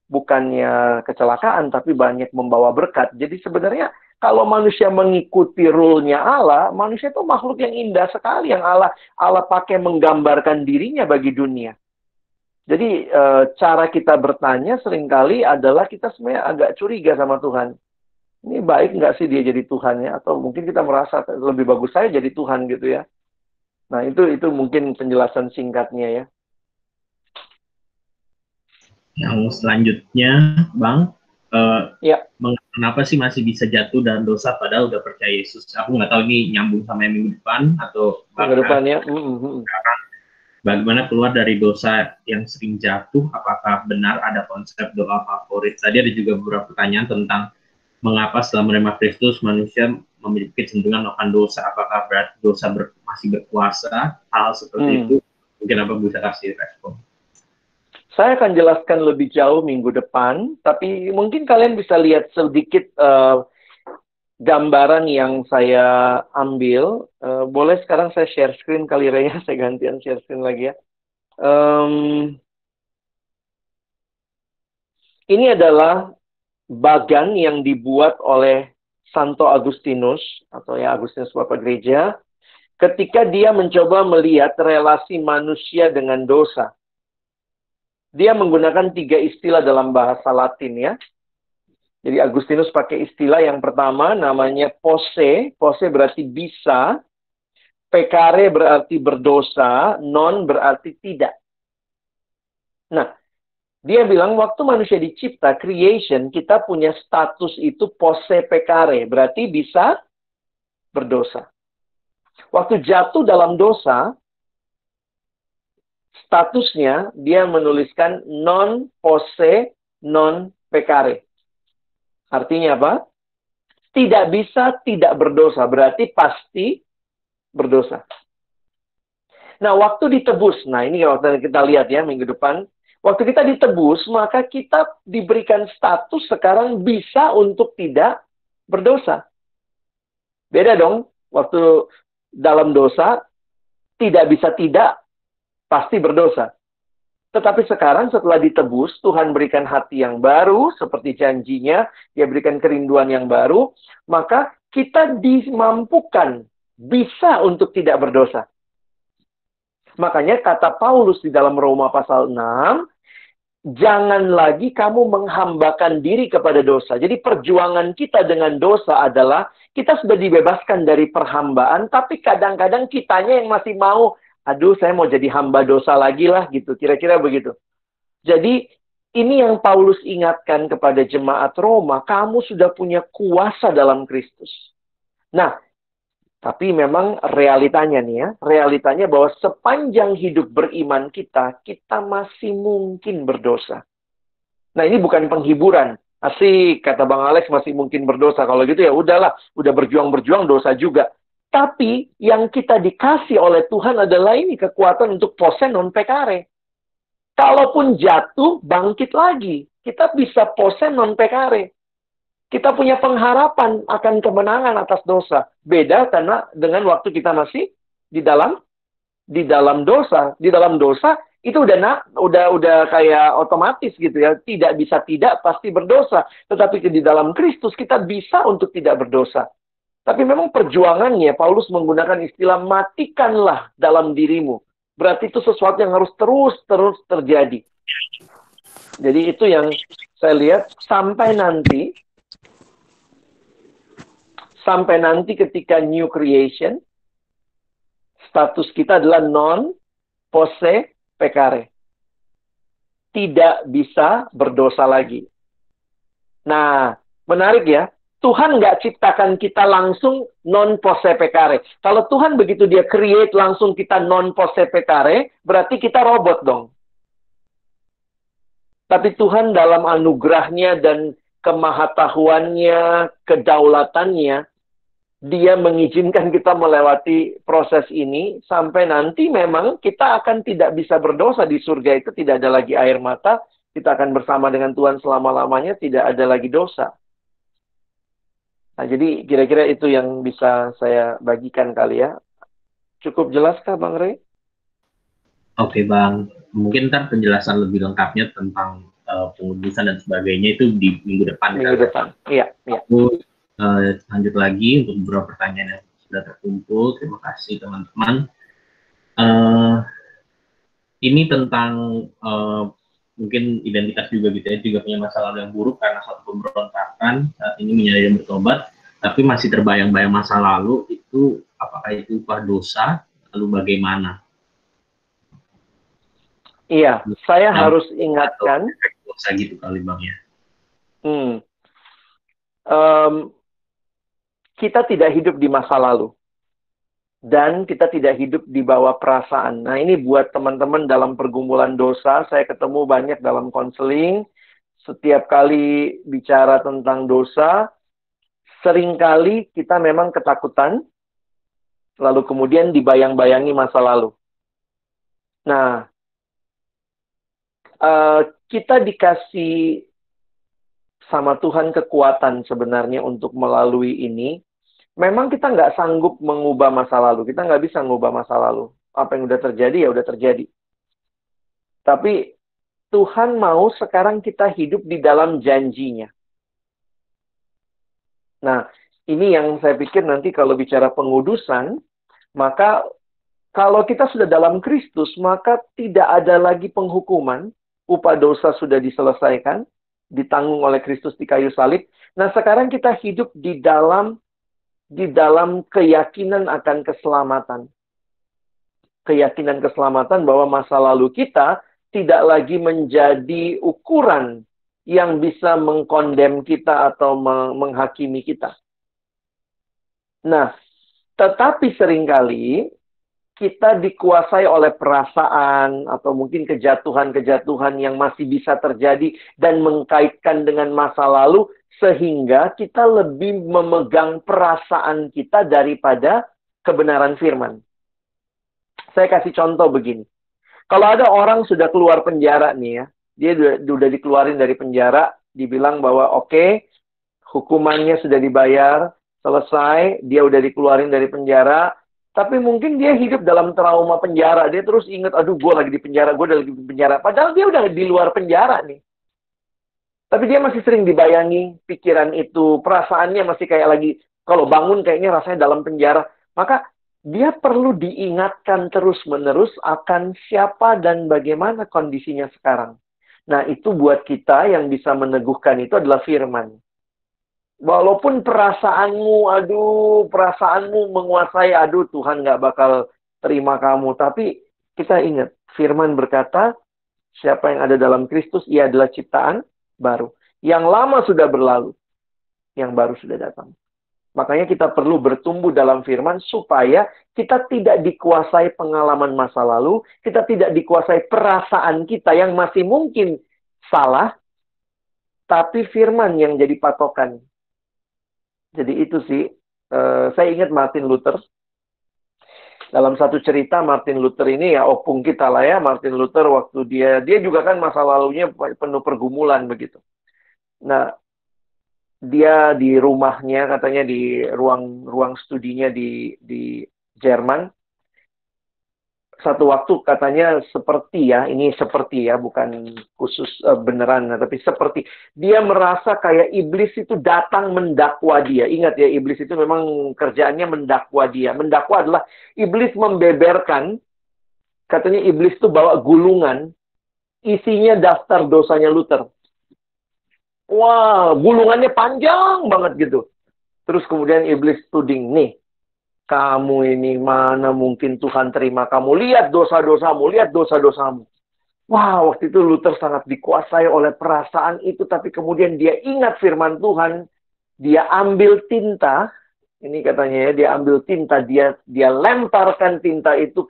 bukannya kecelakaan, tapi banyak membawa berkat. Jadi sebenarnya kalau manusia mengikuti rule-nya Allah, manusia itu makhluk yang indah sekali yang Allah pakai menggambarkan dirinya bagi dunia. Jadi cara kita bertanya seringkali adalah kita sebenarnya agak curiga sama Tuhan. Ini baik nggak sih dia jadi Tuhannya? Atau mungkin kita merasa lebih bagus saya jadi Tuhan gitu ya. Nah itu mungkin penjelasan singkatnya ya. Yang selanjutnya Bang, kenapa sih masih bisa jatuh dalam dosa padahal udah percaya Yesus? Aku nggak tahu ini nyambung sama yang minggu depan atau minggu depan ya. Bagaimana keluar dari dosa yang sering jatuh? Apakah benar ada konsep doa favorit? Tadi ada juga beberapa pertanyaan tentang mengapa setelah menerima Kristus manusia memiliki kecenderungan melakukan dosa? Apakah berarti dosa masih berkuasa? Hal seperti itu mungkin apa bisa kasih respon? Saya akan jelaskan lebih jauh minggu depan, tapi mungkin kalian bisa lihat sedikit gambaran yang saya ambil. Boleh sekarang saya share screen kali ya, saya gantian share screen lagi ya. Ini adalah bagan yang dibuat oleh Santo Agustinus, atau ya Agustinus Bapak Gereja, ketika dia mencoba melihat relasi manusia dengan dosa. Dia menggunakan 3 istilah dalam bahasa Latin ya. Jadi Agustinus pakai istilah yang pertama namanya posse. Posse berarti bisa. Peccare berarti berdosa. Non berarti tidak. Nah, dia bilang waktu manusia dicipta, creation, kita punya status itu posse peccare. Berarti bisa berdosa. Waktu jatuh dalam dosa, statusnya dia menuliskan non posse non peccare. Artinya apa? Tidak bisa tidak berdosa, berarti pasti berdosa. Nah, waktu ditebus, nah ini waktu kita lihat ya minggu depan, waktu kita ditebus, maka kita diberikan status sekarang bisa untuk tidak berdosa. Beda dong, waktu dalam dosa, tidak bisa tidak, pasti berdosa. Tetapi sekarang setelah ditebus, Tuhan berikan hati yang baru, seperti janjinya, Dia berikan kerinduan yang baru, maka kita dimampukan, bisa untuk tidak berdosa. Makanya kata Paulus di dalam Roma pasal 6, jangan lagi kamu menghambakan diri kepada dosa. Jadi perjuangan kita dengan dosa adalah, kita sudah dibebaskan dari perhambaan, tapi kadang-kadang kitanya yang masih mau, aduh saya mau jadi hamba dosa lagi lah gitu, kira-kira begitu. Jadi ini yang Paulus ingatkan kepada jemaat Roma, kamu sudah punya kuasa dalam Kristus. Nah, tapi memang realitanya nih ya, realitanya bahwa sepanjang hidup beriman kita, kita masih mungkin berdosa. Nah ini bukan penghiburan. Asik, kata Bang Alex masih mungkin berdosa. Kalau gitu ya udahlah, udah berjuang-berjuang dosa juga. Tapi yang kita dikasih oleh Tuhan adalah ini kekuatan untuk pose non pecare. Kalaupun jatuh, bangkit lagi. Kita bisa pose non pecare. Kita punya pengharapan akan kemenangan atas dosa. Beda karena dengan waktu kita masih di dalam dosa. Di dalam dosa itu udah kayak otomatis gitu ya. Tidak bisa tidak pasti berdosa. Tetapi di dalam Kristus kita bisa untuk tidak berdosa. Tapi memang perjuangannya, Paulus menggunakan istilah matikanlah dalam dirimu. Berarti itu sesuatu yang harus terus terjadi. Jadi itu yang saya lihat sampai nanti ketika new creation, status kita adalah non posse pecare. Tidak bisa berdosa lagi. Nah, menarik ya. Tuhan nggak ciptakan kita langsung non posse pecare. Kalau Tuhan begitu Dia create langsung kita non posse pecare, berarti kita robot dong. Tapi Tuhan dalam anugerahnya dan kemahatahuannya, kedaulatannya, Dia mengizinkan kita melewati proses ini sampai nanti memang kita akan tidak bisa berdosa di surga itu, tidak ada lagi air mata, kita akan bersama dengan Tuhan selama-lamanya, tidak ada lagi dosa. Nah, jadi kira-kira itu yang bisa saya bagikan kali ya. Cukup jelaskah Bang Rey? Oke Bang, mungkin ntar penjelasan lebih lengkapnya tentang pengudusan dan sebagainya itu di minggu depan. Minggu depan, iya. Aku lanjut lagi untuk beberapa pertanyaan yang sudah terkumpul. Terima kasih teman-teman. Ini tentang mungkin identitas juga gitu ya, juga punya masa lalu yang buruk karena suatu pemberontakan, saat ini menyadari dan bertobat, tapi masih terbayang-bayang masa lalu, itu apakah itu upah dosa, lalu bagaimana? Iya, saya harus ingatkan. Dosa gitu kali Bang ya. Kita tidak hidup di masa lalu. Dan kita tidak hidup di bawah perasaan. Nah ini buat teman-teman dalam pergumulan dosa, saya ketemu banyak dalam konseling, setiap kali bicara tentang dosa, seringkali kita memang ketakutan, lalu kemudian dibayang-bayangi masa lalu. Nah, kita dikasih sama Tuhan kekuatan sebenarnya untuk melalui ini. Memang kita nggak sanggup mengubah masa lalu. Kita nggak bisa mengubah masa lalu. Apa yang udah terjadi, ya udah terjadi. Tapi Tuhan mau sekarang kita hidup di dalam janjinya. Nah, ini yang saya pikir nanti kalau bicara pengudusan, maka kalau kita sudah dalam Kristus, maka tidak ada lagi penghukuman. Upah dosa sudah diselesaikan, ditanggung oleh Kristus di kayu salib. Nah, sekarang kita hidup di dalam keyakinan akan keselamatan. Keyakinan keselamatan bahwa masa lalu kita tidak lagi menjadi ukuran yang bisa mengkondem kita atau menghakimi kita. Nah, tetapi seringkali kita dikuasai oleh perasaan atau mungkin kejatuhan-kejatuhan yang masih bisa terjadi dan mengkaitkan dengan masa lalu, sehingga kita lebih memegang perasaan kita daripada kebenaran firman. Saya kasih contoh begini. Kalau ada orang sudah keluar penjara nih ya, dia udah dikeluarin dari penjara, dibilang bahwa oke, hukumannya sudah dibayar, selesai, dia udah dikeluarin dari penjara, tapi mungkin dia hidup dalam trauma penjara. Dia terus ingat, aduh gue lagi di penjara, gue udah lagi di penjara. Padahal dia udah di luar penjara nih. Tapi dia masih sering dibayangi pikiran itu, perasaannya masih kayak lagi, kalau bangun kayaknya rasanya dalam penjara. Maka dia perlu diingatkan terus-menerus akan siapa dan bagaimana kondisinya sekarang. Nah, itu buat kita yang bisa meneguhkan itu adalah firman. Walaupun perasaanmu menguasai, aduh Tuhan nggak bakal terima kamu. Tapi kita ingat, firman berkata, siapa yang ada dalam Kristus, ia adalah ciptaan baru. Yang lama sudah berlalu, yang baru sudah datang. Makanya kita perlu bertumbuh dalam firman supaya kita tidak dikuasai pengalaman masa lalu, kita tidak dikuasai perasaan kita yang masih mungkin salah, tapi firman yang jadi patokan. Jadi itu sih, saya ingat Martin Luther. Dalam satu cerita Martin Luther ini ya opung kita lah ya. Martin Luther waktu dia juga kan masa lalunya penuh pergumulan begitu. Nah, dia di rumahnya katanya di ruang studinya di Jerman. Satu waktu katanya seperti ya, ini seperti ya, bukan khusus beneran, tapi seperti. Dia merasa kayak iblis itu datang mendakwa dia. Ingat ya, iblis itu memang kerjaannya mendakwa dia. Mendakwa adalah iblis membeberkan, katanya iblis itu bawa gulungan, isinya daftar dosanya Luther. Wah, gulungannya panjang banget gitu. Terus kemudian iblis tuding, nih, kamu ini mana mungkin Tuhan terima kamu. Lihat dosa-dosamu, lihat dosa-dosamu. Wah, waktu itu Luther sangat dikuasai oleh perasaan itu. Tapi kemudian dia ingat firman Tuhan. Dia ambil tinta. Ini katanya ya, dia ambil tinta. Dia lemparkan tinta itu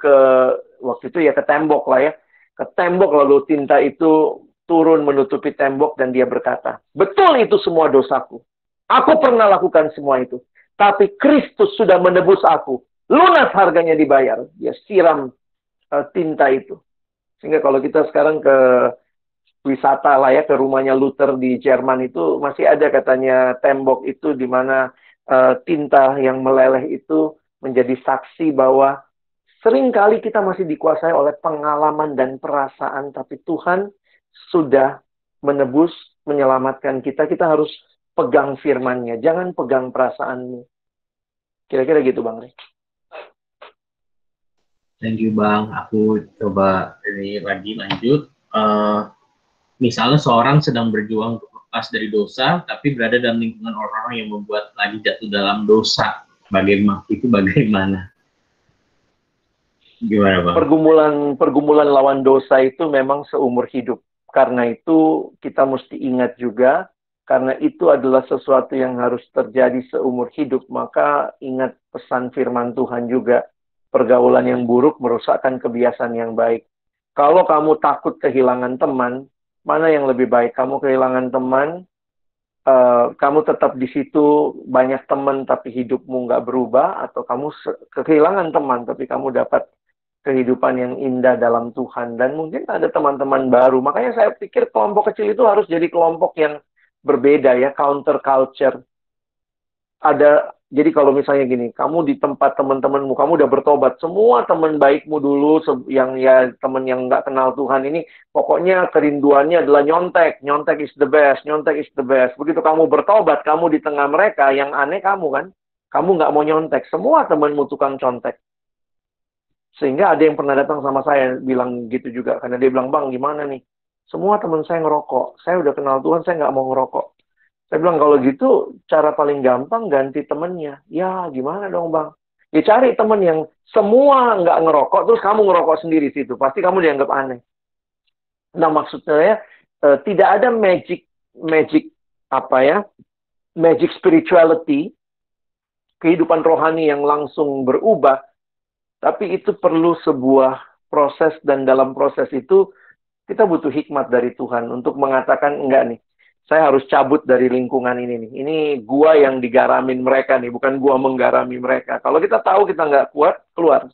waktu itu ya ke tembok lah ya. Ke tembok lalu tinta itu turun menutupi tembok dan dia berkata, betul itu semua dosaku. Aku pernah lakukan semua itu. Tapi Kristus sudah menebus aku. Lunas harganya dibayar. Dia siram tinta itu. Sehingga kalau kita sekarang ke wisata lah ya, ke rumahnya Luther di Jerman itu, masih ada katanya tembok itu di mana tinta yang meleleh itu menjadi saksi bahwa seringkali kita masih dikuasai oleh pengalaman dan perasaan. Tapi Tuhan sudah menebus, menyelamatkan kita. Kita harus pegang firman-Nya, jangan pegang perasaanmu. Kira-kira gitu, Bang Rey. Thank you, Bang. Aku coba ini lagi lanjut. Misalnya seorang sedang berjuang untuk lepas dari dosa, tapi berada dalam lingkungan orang yang membuat lagi jatuh dalam dosa. Bagaimana? Gimana, Bang? Pergumulan lawan dosa itu memang seumur hidup. Karena itu kita mesti ingat juga, karena itu adalah sesuatu yang harus terjadi seumur hidup. Maka ingat pesan firman Tuhan juga. Pergaulan yang buruk merusakkan kebiasaan yang baik. Kalau kamu takut kehilangan teman, mana yang lebih baik? Kamu kehilangan teman, kamu tetap di situ, banyak teman tapi hidupmu nggak berubah. Atau kamu kehilangan teman tapi kamu dapat kehidupan yang indah dalam Tuhan. Dan mungkin ada teman-teman baru. Makanya saya pikir kelompok kecil itu harus jadi kelompok yang berbeda ya, counter culture. Jadi kalau misalnya gini, kamu di tempat teman-temanmu, kamu udah bertobat, semua teman baikmu dulu, yang ya teman yang nggak kenal Tuhan ini, pokoknya kerinduannya adalah nyontek is the best, nyontek is the best. Begitu kamu bertobat, kamu di tengah mereka, yang aneh kamu kan, kamu nggak mau nyontek, semua temanmu tukang contek. Sehingga ada yang pernah datang sama saya, bilang gitu juga, karena dia bilang, Bang, gimana nih? Semua teman saya ngerokok, saya udah kenal Tuhan, saya nggak mau ngerokok. Saya bilang, kalau gitu, cara paling gampang ganti temennya. Ya, gimana dong, Bang? Ya, cari temen yang semua nggak ngerokok, terus kamu ngerokok sendiri situ. Pasti kamu dianggap aneh. Nah, maksudnya ya, tidak ada magic spirituality, kehidupan rohani yang langsung berubah. Tapi itu perlu sebuah proses, dan dalam proses itu, kita butuh hikmat dari Tuhan untuk mengatakan, enggak nih, saya harus cabut dari lingkungan ini nih. Ini gua yang digaramin mereka nih, bukan gua menggarami mereka. Kalau kita tahu kita nggak kuat, keluar.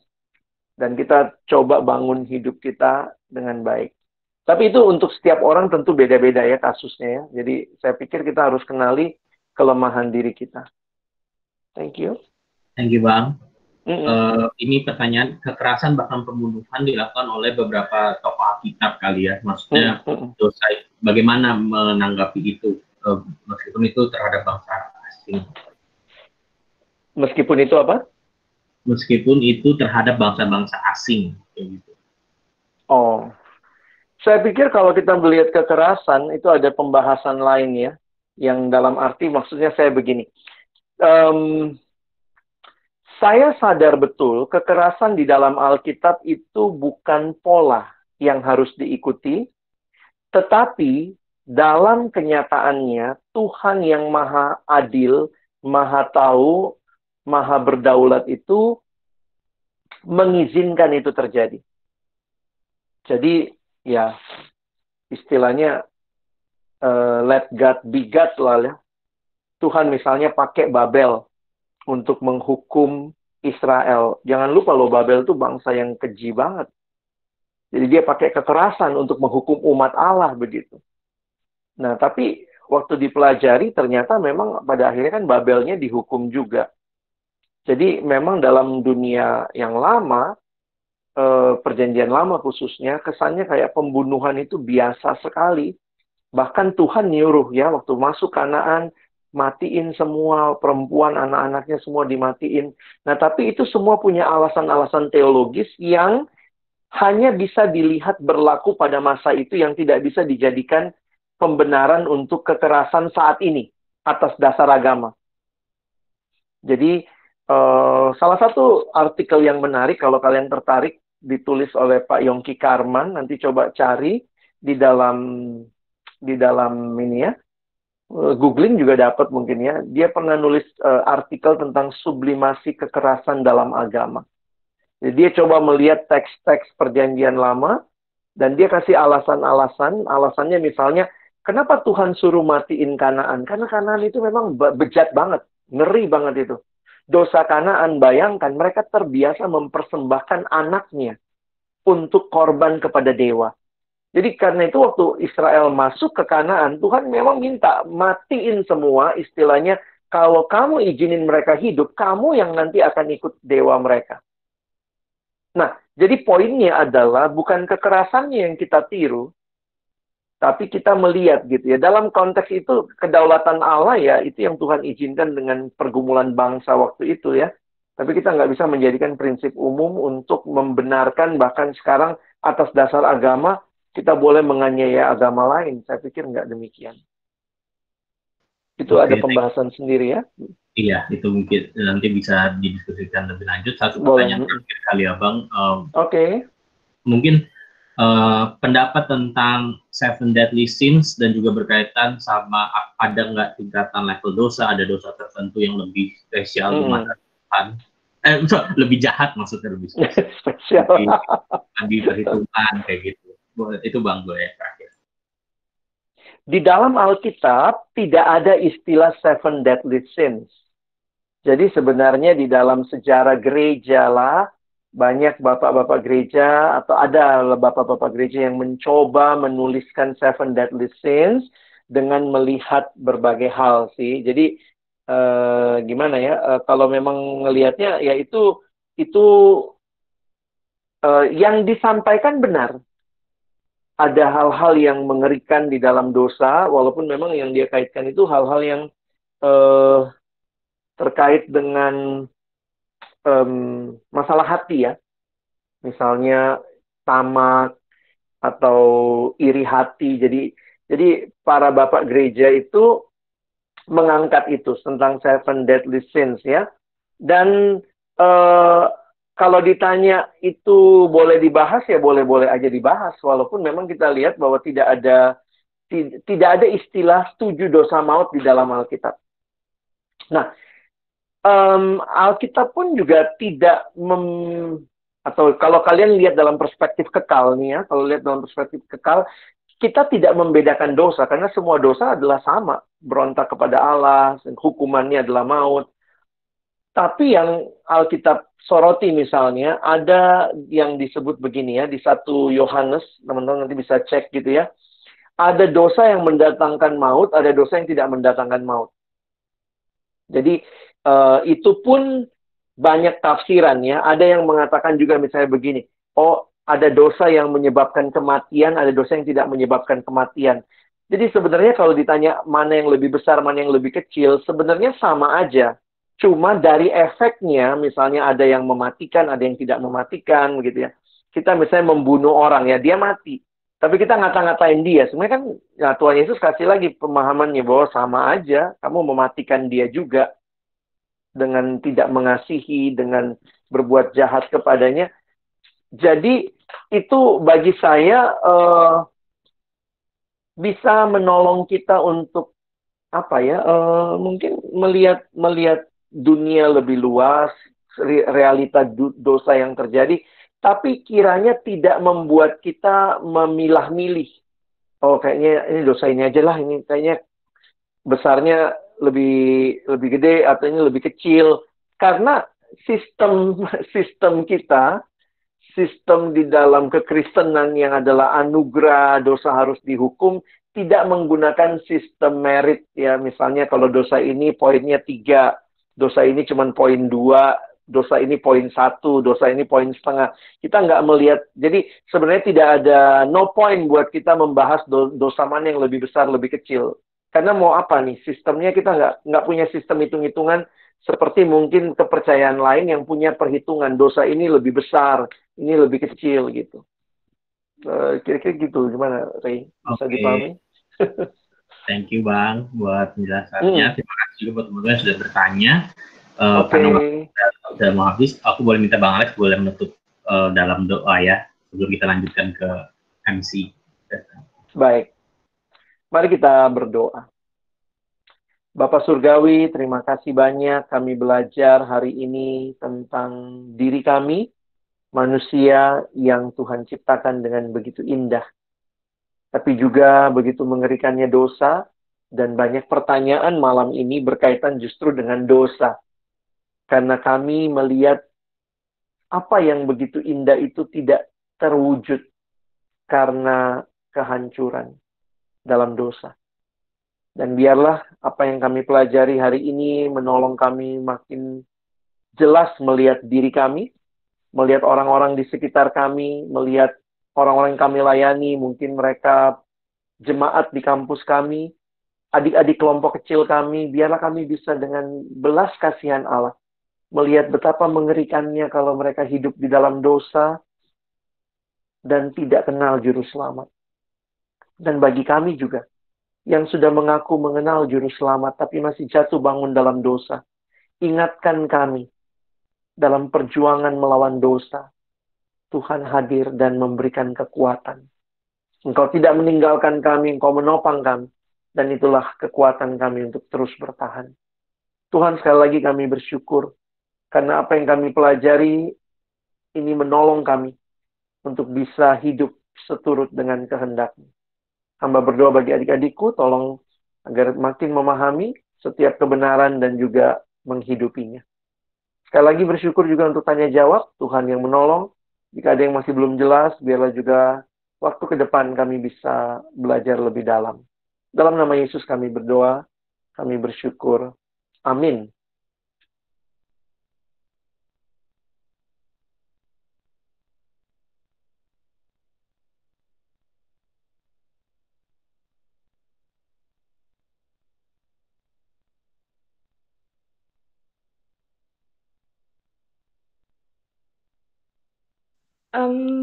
Dan kita coba bangun hidup kita dengan baik. Tapi itu untuk setiap orang tentu beda-beda ya kasusnya ya. Jadi saya pikir kita harus kenali kelemahan diri kita. Thank you. Thank you, Bang. Ini pertanyaan, kekerasan bahkan pembunuhan dilakukan oleh beberapa tokoh Alkitab kali ya. Maksudnya dosa, bagaimana menanggapi itu, meskipun itu terhadap bangsa asing. Meskipun itu apa? Meskipun itu terhadap bangsa-bangsa asing. Gitu. Oh, saya pikir kalau kita melihat kekerasan, itu ada pembahasan lain ya. Yang dalam arti maksudnya saya begini. Saya sadar betul kekerasan di dalam Alkitab itu bukan pola yang harus diikuti, tetapi dalam kenyataannya Tuhan yang maha adil, maha tahu, maha berdaulat itu mengizinkan itu terjadi. Jadi ya istilahnya let God be God lah ya. Tuhan misalnya pakai Babel untuk menghukum Israel. Jangan lupa loh, Babel itu bangsa yang keji banget. Jadi dia pakai kekerasan untuk menghukum umat Allah begitu. Nah, tapi waktu dipelajari ternyata memang pada akhirnya kan Babelnya dihukum juga. Jadi memang dalam dunia yang lama, perjanjian lama khususnya, kesannya kayak pembunuhan itu biasa sekali. Bahkan Tuhan nyuruh ya, waktu masuk Kanaan, matiin semua perempuan, anak-anaknya semua dimatiin. Nah, tapi itu semua punya alasan-alasan teologis yang hanya bisa dilihat berlaku pada masa itu, yang tidak bisa dijadikan pembenaran untuk kekerasan saat ini atas dasar agama. Jadi, salah satu artikel yang menarik, kalau kalian tertarik, ditulis oleh Pak Yongki Karman, nanti coba cari di dalam ini ya. Googling juga dapat mungkin ya. Dia pernah nulis artikel tentang sublimasi kekerasan dalam agama. Jadi dia coba melihat teks-teks perjanjian lama dan dia kasih alasan-alasan. Alasannya misalnya, kenapa Tuhan suruh matiin Kanaan? Karena Kanaan itu memang bejat banget, ngeri banget itu. Dosa Kanaan, bayangkan mereka terbiasa mempersembahkan anaknya untuk korban kepada dewa. Jadi karena itu waktu Israel masuk ke Kanaan, Tuhan memang minta matiin semua, istilahnya kalau kamu izinin mereka hidup, kamu yang nanti akan ikut dewa mereka. Nah, jadi poinnya adalah bukan kekerasannya yang kita tiru, tapi kita melihat gitu ya. Dalam konteks itu kedaulatan Allah ya, itu yang Tuhan izinkan dengan pergumulan bangsa waktu itu ya. Tapi kita nggak bisa menjadikan prinsip umum untuk membenarkan bahkan sekarang atas dasar agama, kita boleh menganiaya agama lain. Saya pikir nggak demikian. Itu ada pembahasan sendiri ya. Iya, itu mungkin nanti bisa didiskusikan lebih lanjut. Satu pertanyaan terakhir kali ya, Bang. Oke. Mungkin pendapat tentang Seven Deadly Sins dan juga berkaitan sama ada nggak tingkatan level dosa, ada dosa tertentu yang lebih spesial di mata Tuhan. Lebih jahat maksudnya, lebih spesial. Lebih perhitungan kayak gitu. Itu Bang gue ya terakhir. Di dalam Alkitab tidak ada istilah Seven Deadly Sins. Jadi sebenarnya di dalam sejarah gereja lah, banyak bapak-bapak gereja atau ada bapak-bapak gereja yang mencoba menuliskan Seven Deadly Sins dengan melihat berbagai hal sih. Jadi gimana ya? Kalau memang ngelihatnya ya itu yang disampaikan benar. Ada hal-hal yang mengerikan di dalam dosa, walaupun memang yang dia kaitkan itu hal-hal yang terkait dengan masalah hati ya. Misalnya tamak atau iri hati. Jadi para bapak gereja itu mengangkat itu tentang Seven Deadly Sins ya. Dan kalau ditanya itu boleh dibahas ya boleh-boleh aja dibahas, walaupun memang kita lihat bahwa tidak ada istilah 7 dosa maut di dalam Alkitab. Nah, Alkitab pun juga tidak atau kalau kalian lihat dalam perspektif kekal nih ya, kalau lihat dalam perspektif kekal, kita tidak membedakan dosa karena semua dosa adalah sama, berontak kepada Allah, hukumannya adalah maut. Tapi yang Alkitab soroti misalnya, ada yang disebut begini ya, di 1 Yohanes, teman-teman nanti bisa cek gitu ya. Ada dosa yang mendatangkan maut, ada dosa yang tidak mendatangkan maut. Jadi itu pun banyak tafsiran ya. Ada yang mengatakan juga misalnya begini, oh ada dosa yang menyebabkan kematian, ada dosa yang tidak menyebabkan kematian. Jadi sebenarnya kalau ditanya mana yang lebih besar, mana yang lebih kecil, sebenarnya sama aja. Cuma dari efeknya, misalnya ada yang mematikan, ada yang tidak mematikan, gitu ya. Kita misalnya membunuh orang, ya dia mati. Tapi kita ngata-ngatain dia. Sebenarnya kan ya Tuhan Yesus kasih lagi pemahamannya bahwa sama aja, kamu mematikan dia juga dengan tidak mengasihi, dengan berbuat jahat kepadanya. Jadi itu bagi saya bisa menolong kita untuk apa ya? Mungkin melihat dunia lebih luas, realita dosa yang terjadi, tapi kiranya tidak membuat kita memilah-milih. Oh, kayaknya ini dosa ini aja lah, ini kayaknya besarnya lebih gede atau ini lebih kecil. Karena sistem kita, sistem di dalam kekristenan yang adalah anugerah, dosa harus dihukum, tidak menggunakan sistem merit ya. Misalnya kalau dosa ini poinnya 3, dosa ini cuma poin 2, dosa ini poin 1, dosa ini poin setengah. Kita nggak melihat. Jadi sebenarnya tidak ada no point buat kita membahas dosa mana yang lebih besar, lebih kecil. Karena mau apa nih? Sistemnya kita nggak punya sistem hitung-hitungan seperti mungkin kepercayaan lain yang punya perhitungan. Dosa ini lebih besar, ini lebih kecil gitu. Kira-kira gitu. Gimana, Ray? Bisa dipahami? Thank you, Bang, buat penjelasannya. Terima kasih juga buat teman-teman yang sudah bertanya. Karena sudah mau habis, aku boleh minta Bang Alex boleh menutup dalam doa ya, sebelum kita lanjutkan ke MC. Baik. Mari kita berdoa. Bapak Surgawi, terima kasih banyak kami belajar hari ini tentang diri kami, manusia yang Tuhan ciptakan dengan begitu indah. Tapi juga begitu mengerikannya dosa, dan banyak pertanyaan malam ini berkaitan justru dengan dosa. Karena kami melihat apa yang begitu indah itu tidak terwujud karena kehancuran dalam dosa. Dan biarlah apa yang kami pelajari hari ini menolong kami makin jelas melihat diri kami, melihat orang-orang di sekitar kami, melihat orang-orang yang kami layani, mungkin mereka jemaat di kampus kami, adik-adik kelompok kecil kami, biarlah kami bisa dengan belas kasihan Allah, melihat betapa mengerikannya kalau mereka hidup di dalam dosa dan tidak kenal juru selamat. Dan bagi kami juga, yang sudah mengaku mengenal juru selamat, tapi masih jatuh bangun dalam dosa. Ingatkan kami, dalam perjuangan melawan dosa, Tuhan hadir dan memberikan kekuatan. Engkau tidak meninggalkan kami, Engkau menopang kami. Dan itulah kekuatan kami untuk terus bertahan. Tuhan, sekali lagi kami bersyukur, karena apa yang kami pelajari, ini menolong kami untuk bisa hidup seturut dengan kehendak-Mu. Hamba berdoa bagi adik-adikku, tolong agar makin memahami setiap kebenaran dan juga menghidupinya. Sekali lagi bersyukur juga untuk tanya jawab, Tuhan yang menolong. Jika ada yang masih belum jelas, biarlah juga waktu ke depan kami bisa belajar lebih dalam. Dalam nama Yesus kami berdoa, kami bersyukur. Amin.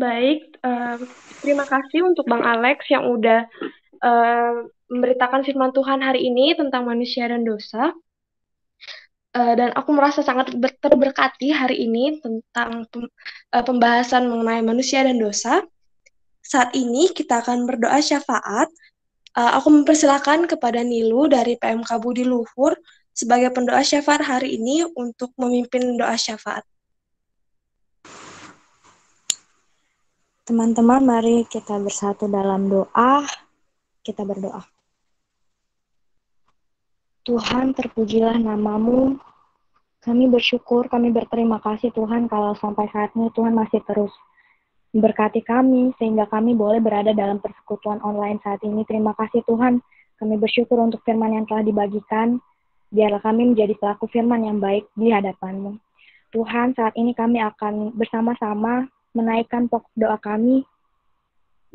Baik, terima kasih untuk Bang Alex yang udah memberitakan firman Tuhan hari ini tentang manusia dan dosa. Dan aku merasa sangat terberkati hari ini tentang pembahasan mengenai manusia dan dosa. Saat ini kita akan berdoa syafaat. Aku mempersilakan kepada Nilu dari PMK Budi Luhur sebagai pendoa syafaat hari ini untuk memimpin doa syafaat. Teman-teman, mari kita bersatu dalam doa. Kita berdoa. Tuhan, terpujilah nama-Mu. Kami bersyukur, kami berterima kasih Tuhan kalau sampai saat ini Tuhan masih terus memberkati kami sehingga kami boleh berada dalam persekutuan online saat ini. Terima kasih Tuhan. Kami bersyukur untuk firman yang telah dibagikan. biarlah kami menjadi pelaku firman yang baik di hadapan-Mu. Tuhan, saat ini kami akan bersama-sama menaikkan pokok doa kami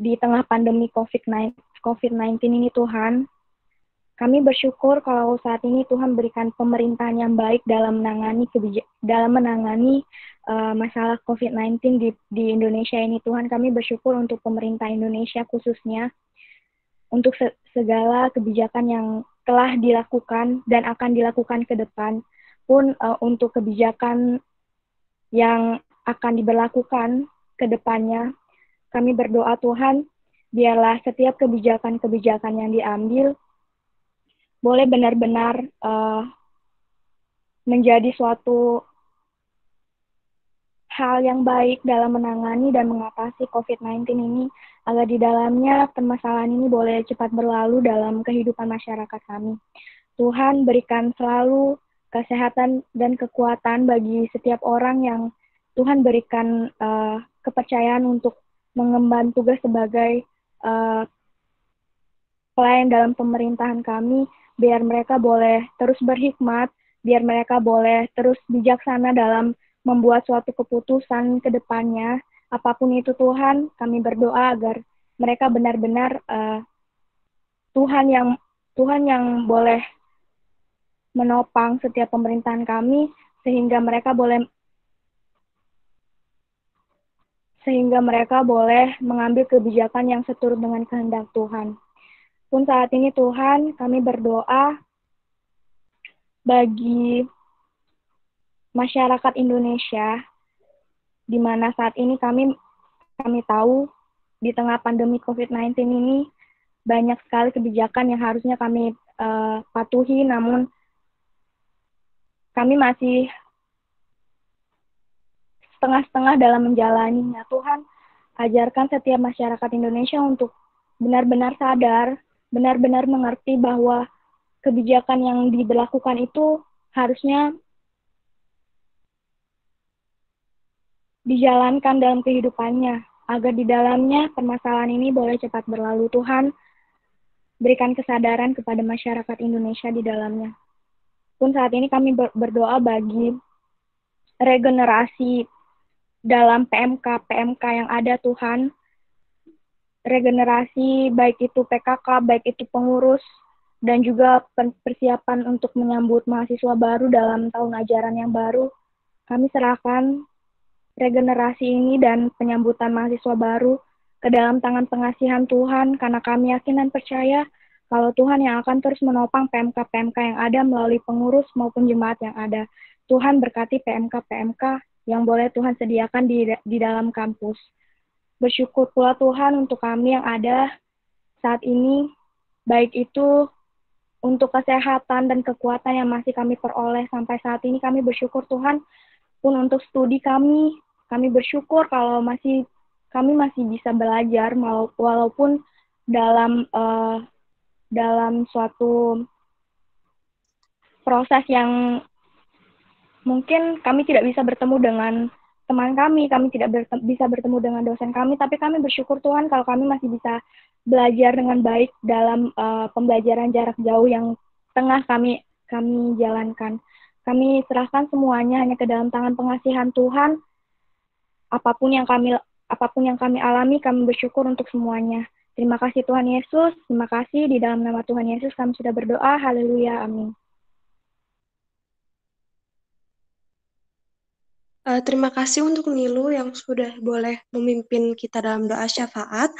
di tengah pandemi COVID-19 ini, Tuhan. Kami bersyukur kalau saat ini Tuhan berikan pemerintahan yang baik dalam menangani masalah COVID-19 di Indonesia ini, Tuhan. Kami bersyukur untuk pemerintah Indonesia khususnya, untuk segala kebijakan yang telah dilakukan dan akan dilakukan ke depan, pun untuk kebijakan yang akan diberlakukan ke depannya. Kami berdoa, Tuhan, biarlah setiap kebijakan-kebijakan yang diambil boleh benar-benar menjadi suatu hal yang baik dalam menangani dan mengatasi COVID-19 ini, agar di dalamnya permasalahan ini boleh cepat berlalu dalam kehidupan masyarakat kami. Tuhan, berikan selalu kesehatan dan kekuatan bagi setiap orang yang Tuhan berikan kepercayaan untuk mengemban tugas sebagai pelayan dalam pemerintahan kami, biar mereka boleh terus berhikmat, biar mereka boleh terus bijaksana dalam membuat suatu keputusan ke depannya. Apapun itu, Tuhan, kami berdoa agar mereka benar-benar Tuhan yang boleh menopang setiap pemerintahan kami, sehingga mereka boleh mengambil kebijakan yang seturut dengan kehendak Tuhan. Pun saat ini, Tuhan, kami berdoa bagi masyarakat Indonesia, di mana saat ini kami tahu di tengah pandemi COVID-19 ini banyak sekali kebijakan yang harusnya kami patuhi, namun kami masih setengah-setengah dalam menjalaninya. Tuhan, ajarkan setiap masyarakat Indonesia untuk benar-benar sadar, benar-benar mengerti bahwa kebijakan yang diberlakukan itu harusnya dijalankan dalam kehidupannya, agar di dalamnya permasalahan ini boleh cepat berlalu. Tuhan, berikan kesadaran kepada masyarakat Indonesia di dalamnya. Pun saat ini kami berdoa bagi regenerasi dalam PMK yang ada, Tuhan. Regenerasi baik itu PKK, baik itu pengurus, dan juga persiapan untuk menyambut mahasiswa baru dalam tahun ajaran yang baru. Kami serahkan regenerasi ini dan penyambutan mahasiswa baru ke dalam tangan pengasihan Tuhan, karena kami yakin dan percaya kalau Tuhan yang akan terus menopang PMK-PMK yang ada melalui pengurus maupun jemaat yang ada. Tuhan berkati PMK-PMK yang boleh Tuhan sediakan di dalam kampus. Bersyukur pula Tuhan untuk kami yang ada saat ini, baik itu untuk kesehatan dan kekuatan yang masih kami peroleh sampai saat ini. Kami bersyukur Tuhan, pun untuk studi kami bersyukur kalau kami masih bisa belajar walaupun dalam suatu proses yang mungkin kami tidak bisa bertemu dengan teman kami tidak bisa bertemu dengan dosen kami, tapi kami bersyukur Tuhan kalau kami masih bisa belajar dengan baik dalam pembelajaran jarak jauh yang tengah kami jalankan. Kami serahkan semuanya hanya ke dalam tangan pengasihan Tuhan. Apapun yang kami alami, kami bersyukur untuk semuanya. Terima kasih Tuhan Yesus, terima kasih di dalam nama Tuhan Yesus kami sudah berdoa. Haleluya, amin. Terima kasih untuk Nilu yang sudah boleh memimpin kita dalam doa syafaat.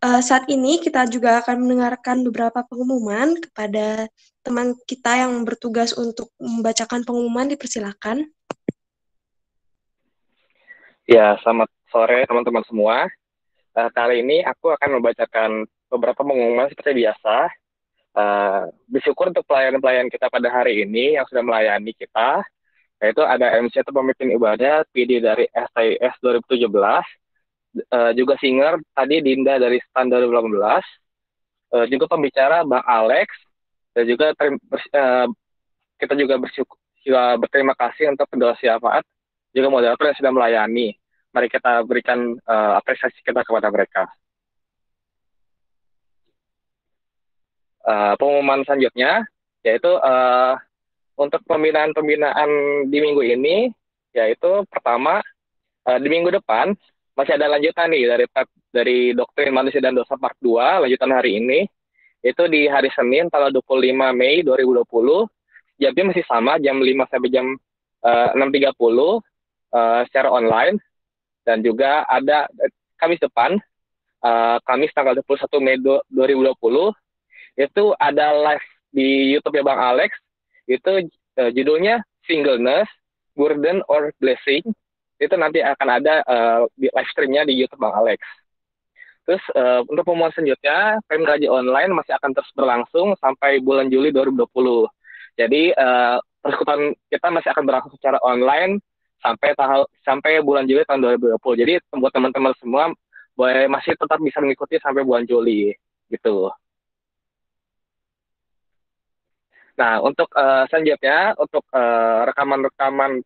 Saat ini kita juga akan mendengarkan beberapa pengumuman kepada teman kita yang bertugas untuk membacakan pengumuman. Dipersilakan. Ya, selamat sore teman-teman semua. Kali ini aku akan membacakan beberapa pengumuman seperti biasa. Bersyukur untuk pelayan-pelayan kita pada hari ini yang sudah melayani kita. Yaitu ada MC atau pemimpin ibadah, PD dari SIS 2017, juga singer tadi Dinda dari STAN 2018, juga pembicara Bang Alex, dan juga kita juga berterima kasih untuk pendoa syafaat, juga moderator yang sudah melayani. Mari kita berikan apresiasi kita kepada mereka. Pengumuman selanjutnya yaitu untuk pembinaan-pembinaan di minggu ini, yaitu pertama, di minggu depan masih ada lanjutan nih dari Doktrin Manusia dan Dosa Part 2, lanjutan hari ini. Itu di hari Senin, tanggal 25 Mei 2020, jamnya masih sama, jam 5 sampai jam 6.30, secara online. Dan juga ada Kamis depan, Kamis tanggal 21 Mei 2020, itu ada live di YouTube-nya Bang Alex. Itu judulnya Singleness, Burden or Blessing. Itu nanti akan ada di live stream-nya di YouTube Bang Alex. Terus untuk pengumuman selanjutnya, PMKJ online masih akan terus berlangsung sampai bulan Juli 2020. Jadi persekutuan kita masih akan berlangsung secara online sampai bulan Juli tahun 2020. Jadi buat teman-teman semua masih tetap bisa mengikuti sampai bulan Juli gitu. Nah, untuk selanjutnya, untuk rekaman-rekaman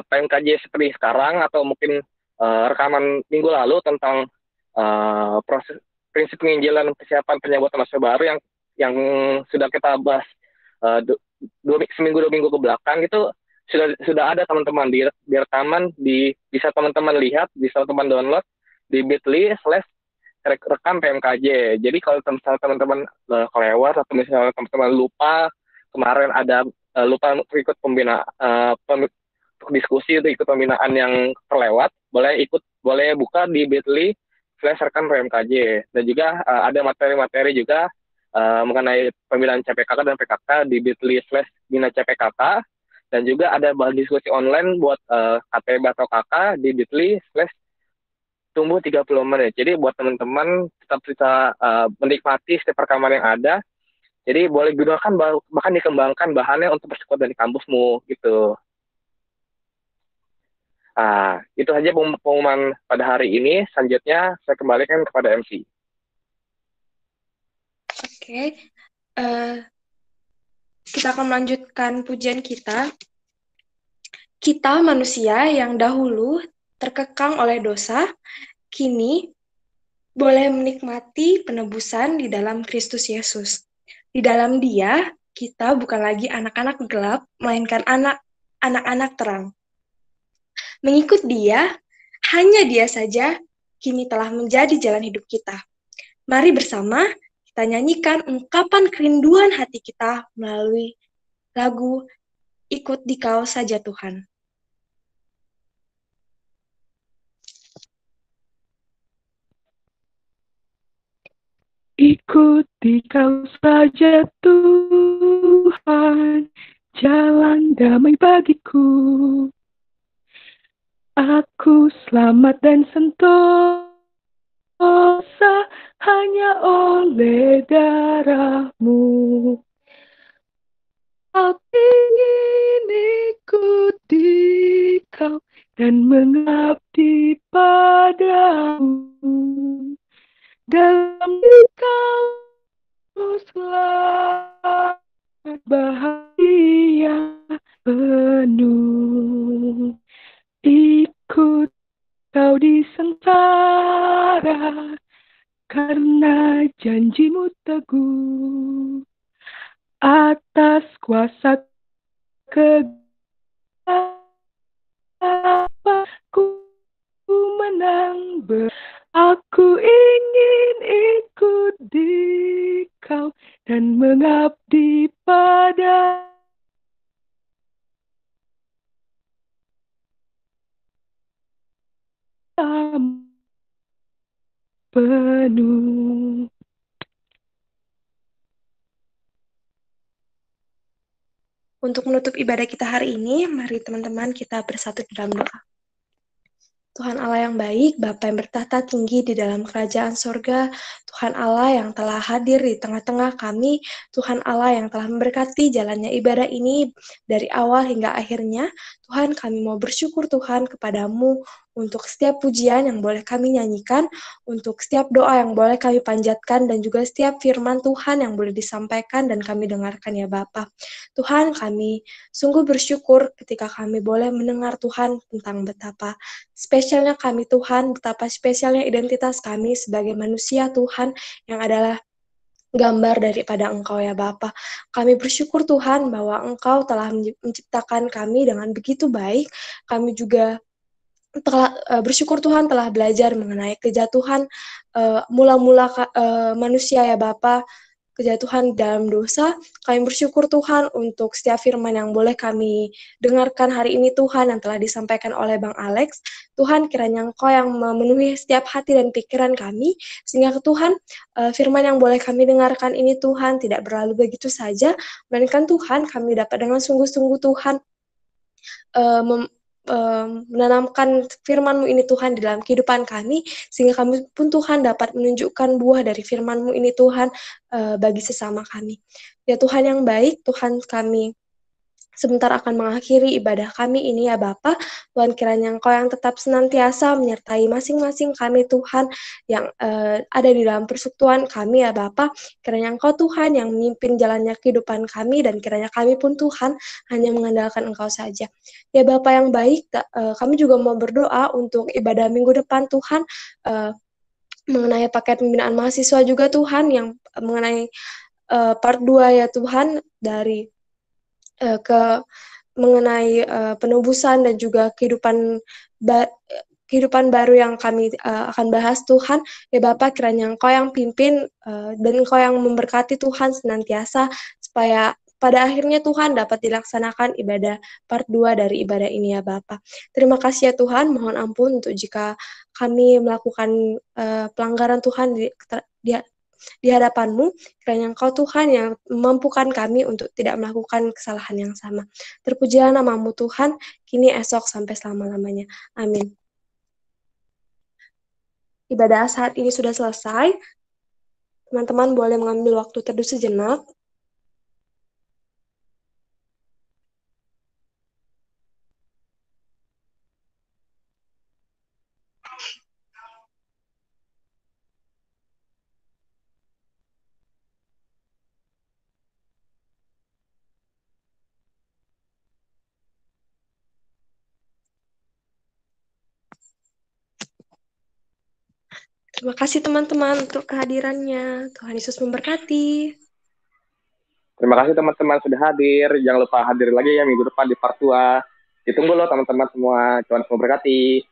PMKJ seperti sekarang atau mungkin rekaman minggu lalu tentang proses prinsip penginjilan dan persiapan penyambutan masa baru yang sudah kita bahas seminggu 2 minggu ke belakang, itu sudah ada teman-teman di rekaman, bisa teman-teman lihat, bisa teman download di bit.ly/rekam PMKJ. Jadi kalau misalnya teman-teman kelewat atau misalnya teman-teman lupa kemarin ada lupa ikut diskusi atau ikut pembinaan yang terlewat, boleh buka di bit.ly/rekam PMKJ. Dan juga ada materi-materi juga mengenai pembinaan CPKK dan PKK di bit.ly/bina CPKK. Dan juga ada bahan diskusi online buat KTB atau KK di bit.ly/tumbuh 30 menit. Jadi buat teman-teman tetap bisa menikmati setiap rekaman yang ada. Jadi boleh gunakan, bahkan dikembangkan bahannya untuk persekutuan di kampusmu gitu. Itu saja pengumuman pada hari ini. Selanjutnya saya kembalikan kepada MC. Oke. Kita akan melanjutkan pujian kita. Kita manusia yang dahulu terkekang oleh dosa, kini boleh menikmati penebusan di dalam Kristus Yesus. Di dalam Dia, kita bukan lagi anak-anak gelap, melainkan anak-anak terang. Mengikut Dia, hanya Dia saja kini telah menjadi jalan hidup kita. Mari bersama kita nyanyikan ungkapan kerinduan hati kita melalui lagu Ikut Dikau Saja Tuhan. Ikut Dikau saja Tuhan, jalan damai bagiku. Aku selamat dan sentosa hanya oleh darah-Mu. Aku ingin ikut Dikau dan mengabdi padamu. Dalam Dikau selamat bahagia penuh. Ikut Kau di sengsara karena janji-Mu teguh. Atas kuasa kegelapan ku menang Aku ingin ikut Dikau dan mengabdi pada penuh. Untuk menutup ibadah kita hari ini, mari teman-teman kita bersatu di dalam doa. Tuhan Allah yang baik, Bapa yang bertahta tinggi di dalam kerajaan sorga, Tuhan Allah yang telah hadir di tengah-tengah kami, Tuhan Allah yang telah memberkati jalannya ibadah ini dari awal hingga akhirnya, Tuhan kami mau bersyukur Tuhan kepadamu untuk setiap pujian yang boleh kami nyanyikan, untuk setiap doa yang boleh kami panjatkan, dan juga setiap firman Tuhan yang boleh disampaikan dan kami dengarkan ya Bapa. Tuhan kami sungguh bersyukur ketika kami boleh mendengar Tuhan tentang betapa spesialnya kami Tuhan, betapa spesialnya identitas kami sebagai manusia Tuhan yang adalah gambar daripada Engkau ya Bapa. Kami bersyukur Tuhan bahwa Engkau telah menciptakan kami dengan begitu baik. Kami juga telah bersyukur Tuhan telah belajar mengenai kejatuhan mula-mula manusia ya Bapa, kejatuhan dalam dosa. Kami bersyukur Tuhan untuk setiap firman yang boleh kami dengarkan hari ini Tuhan yang telah disampaikan oleh Bang Alex. Tuhan kiranya Engkau yang memenuhi setiap hati dan pikiran kami, sehingga Tuhan firman yang boleh kami dengarkan ini Tuhan tidak berlalu begitu saja, melainkan Tuhan kami dapat dengan sungguh-sungguh Tuhan menanamkan firman-Mu ini Tuhan di dalam kehidupan kami, sehingga kami pun Tuhan dapat menunjukkan buah dari firman-Mu ini Tuhan bagi sesama kami. Ya Tuhan yang baik, Tuhan kami sebentar akan mengakhiri ibadah kami ini ya Bapa. Tuhan kiranya Engkau yang tetap senantiasa menyertai masing-masing kami Tuhan yang ada di dalam persekutuan kami ya Bapa. Kiranya Engkau Tuhan yang memimpin jalannya kehidupan kami, dan kiranya kami pun Tuhan hanya mengandalkan Engkau saja. Ya Bapa yang baik, kami juga mau berdoa untuk ibadah minggu depan Tuhan, mengenai paket pembinaan mahasiswa juga Tuhan, yang mengenai part 2 ya Tuhan, dari mengenai penebusan dan juga kehidupan baru yang kami akan bahas Tuhan. Ya Bapak, kiranya Engkau yang pimpin dan Engkau yang memberkati Tuhan senantiasa, supaya pada akhirnya Tuhan dapat dilaksanakan ibadah part 2 dari ibadah ini ya Bapak. Terima kasih ya Tuhan, mohon ampun untuk jika kami melakukan pelanggaran Tuhan di hadapan-Mu. Kiranya Engkau Tuhan yang memampukan kami untuk tidak melakukan kesalahan yang sama. Terpujilah nama-Mu Tuhan, kini esok sampai selama-lamanya. Amin. Ibadah saat ini sudah selesai. Teman-teman boleh mengambil waktu teduh sejenak. Terima kasih teman-teman untuk kehadirannya. Tuhan Yesus memberkati. Terima kasih teman-teman sudah hadir. Jangan lupa hadir lagi ya minggu depan di part 2. Ditunggu loh teman-teman semua. Tuhan memberkati.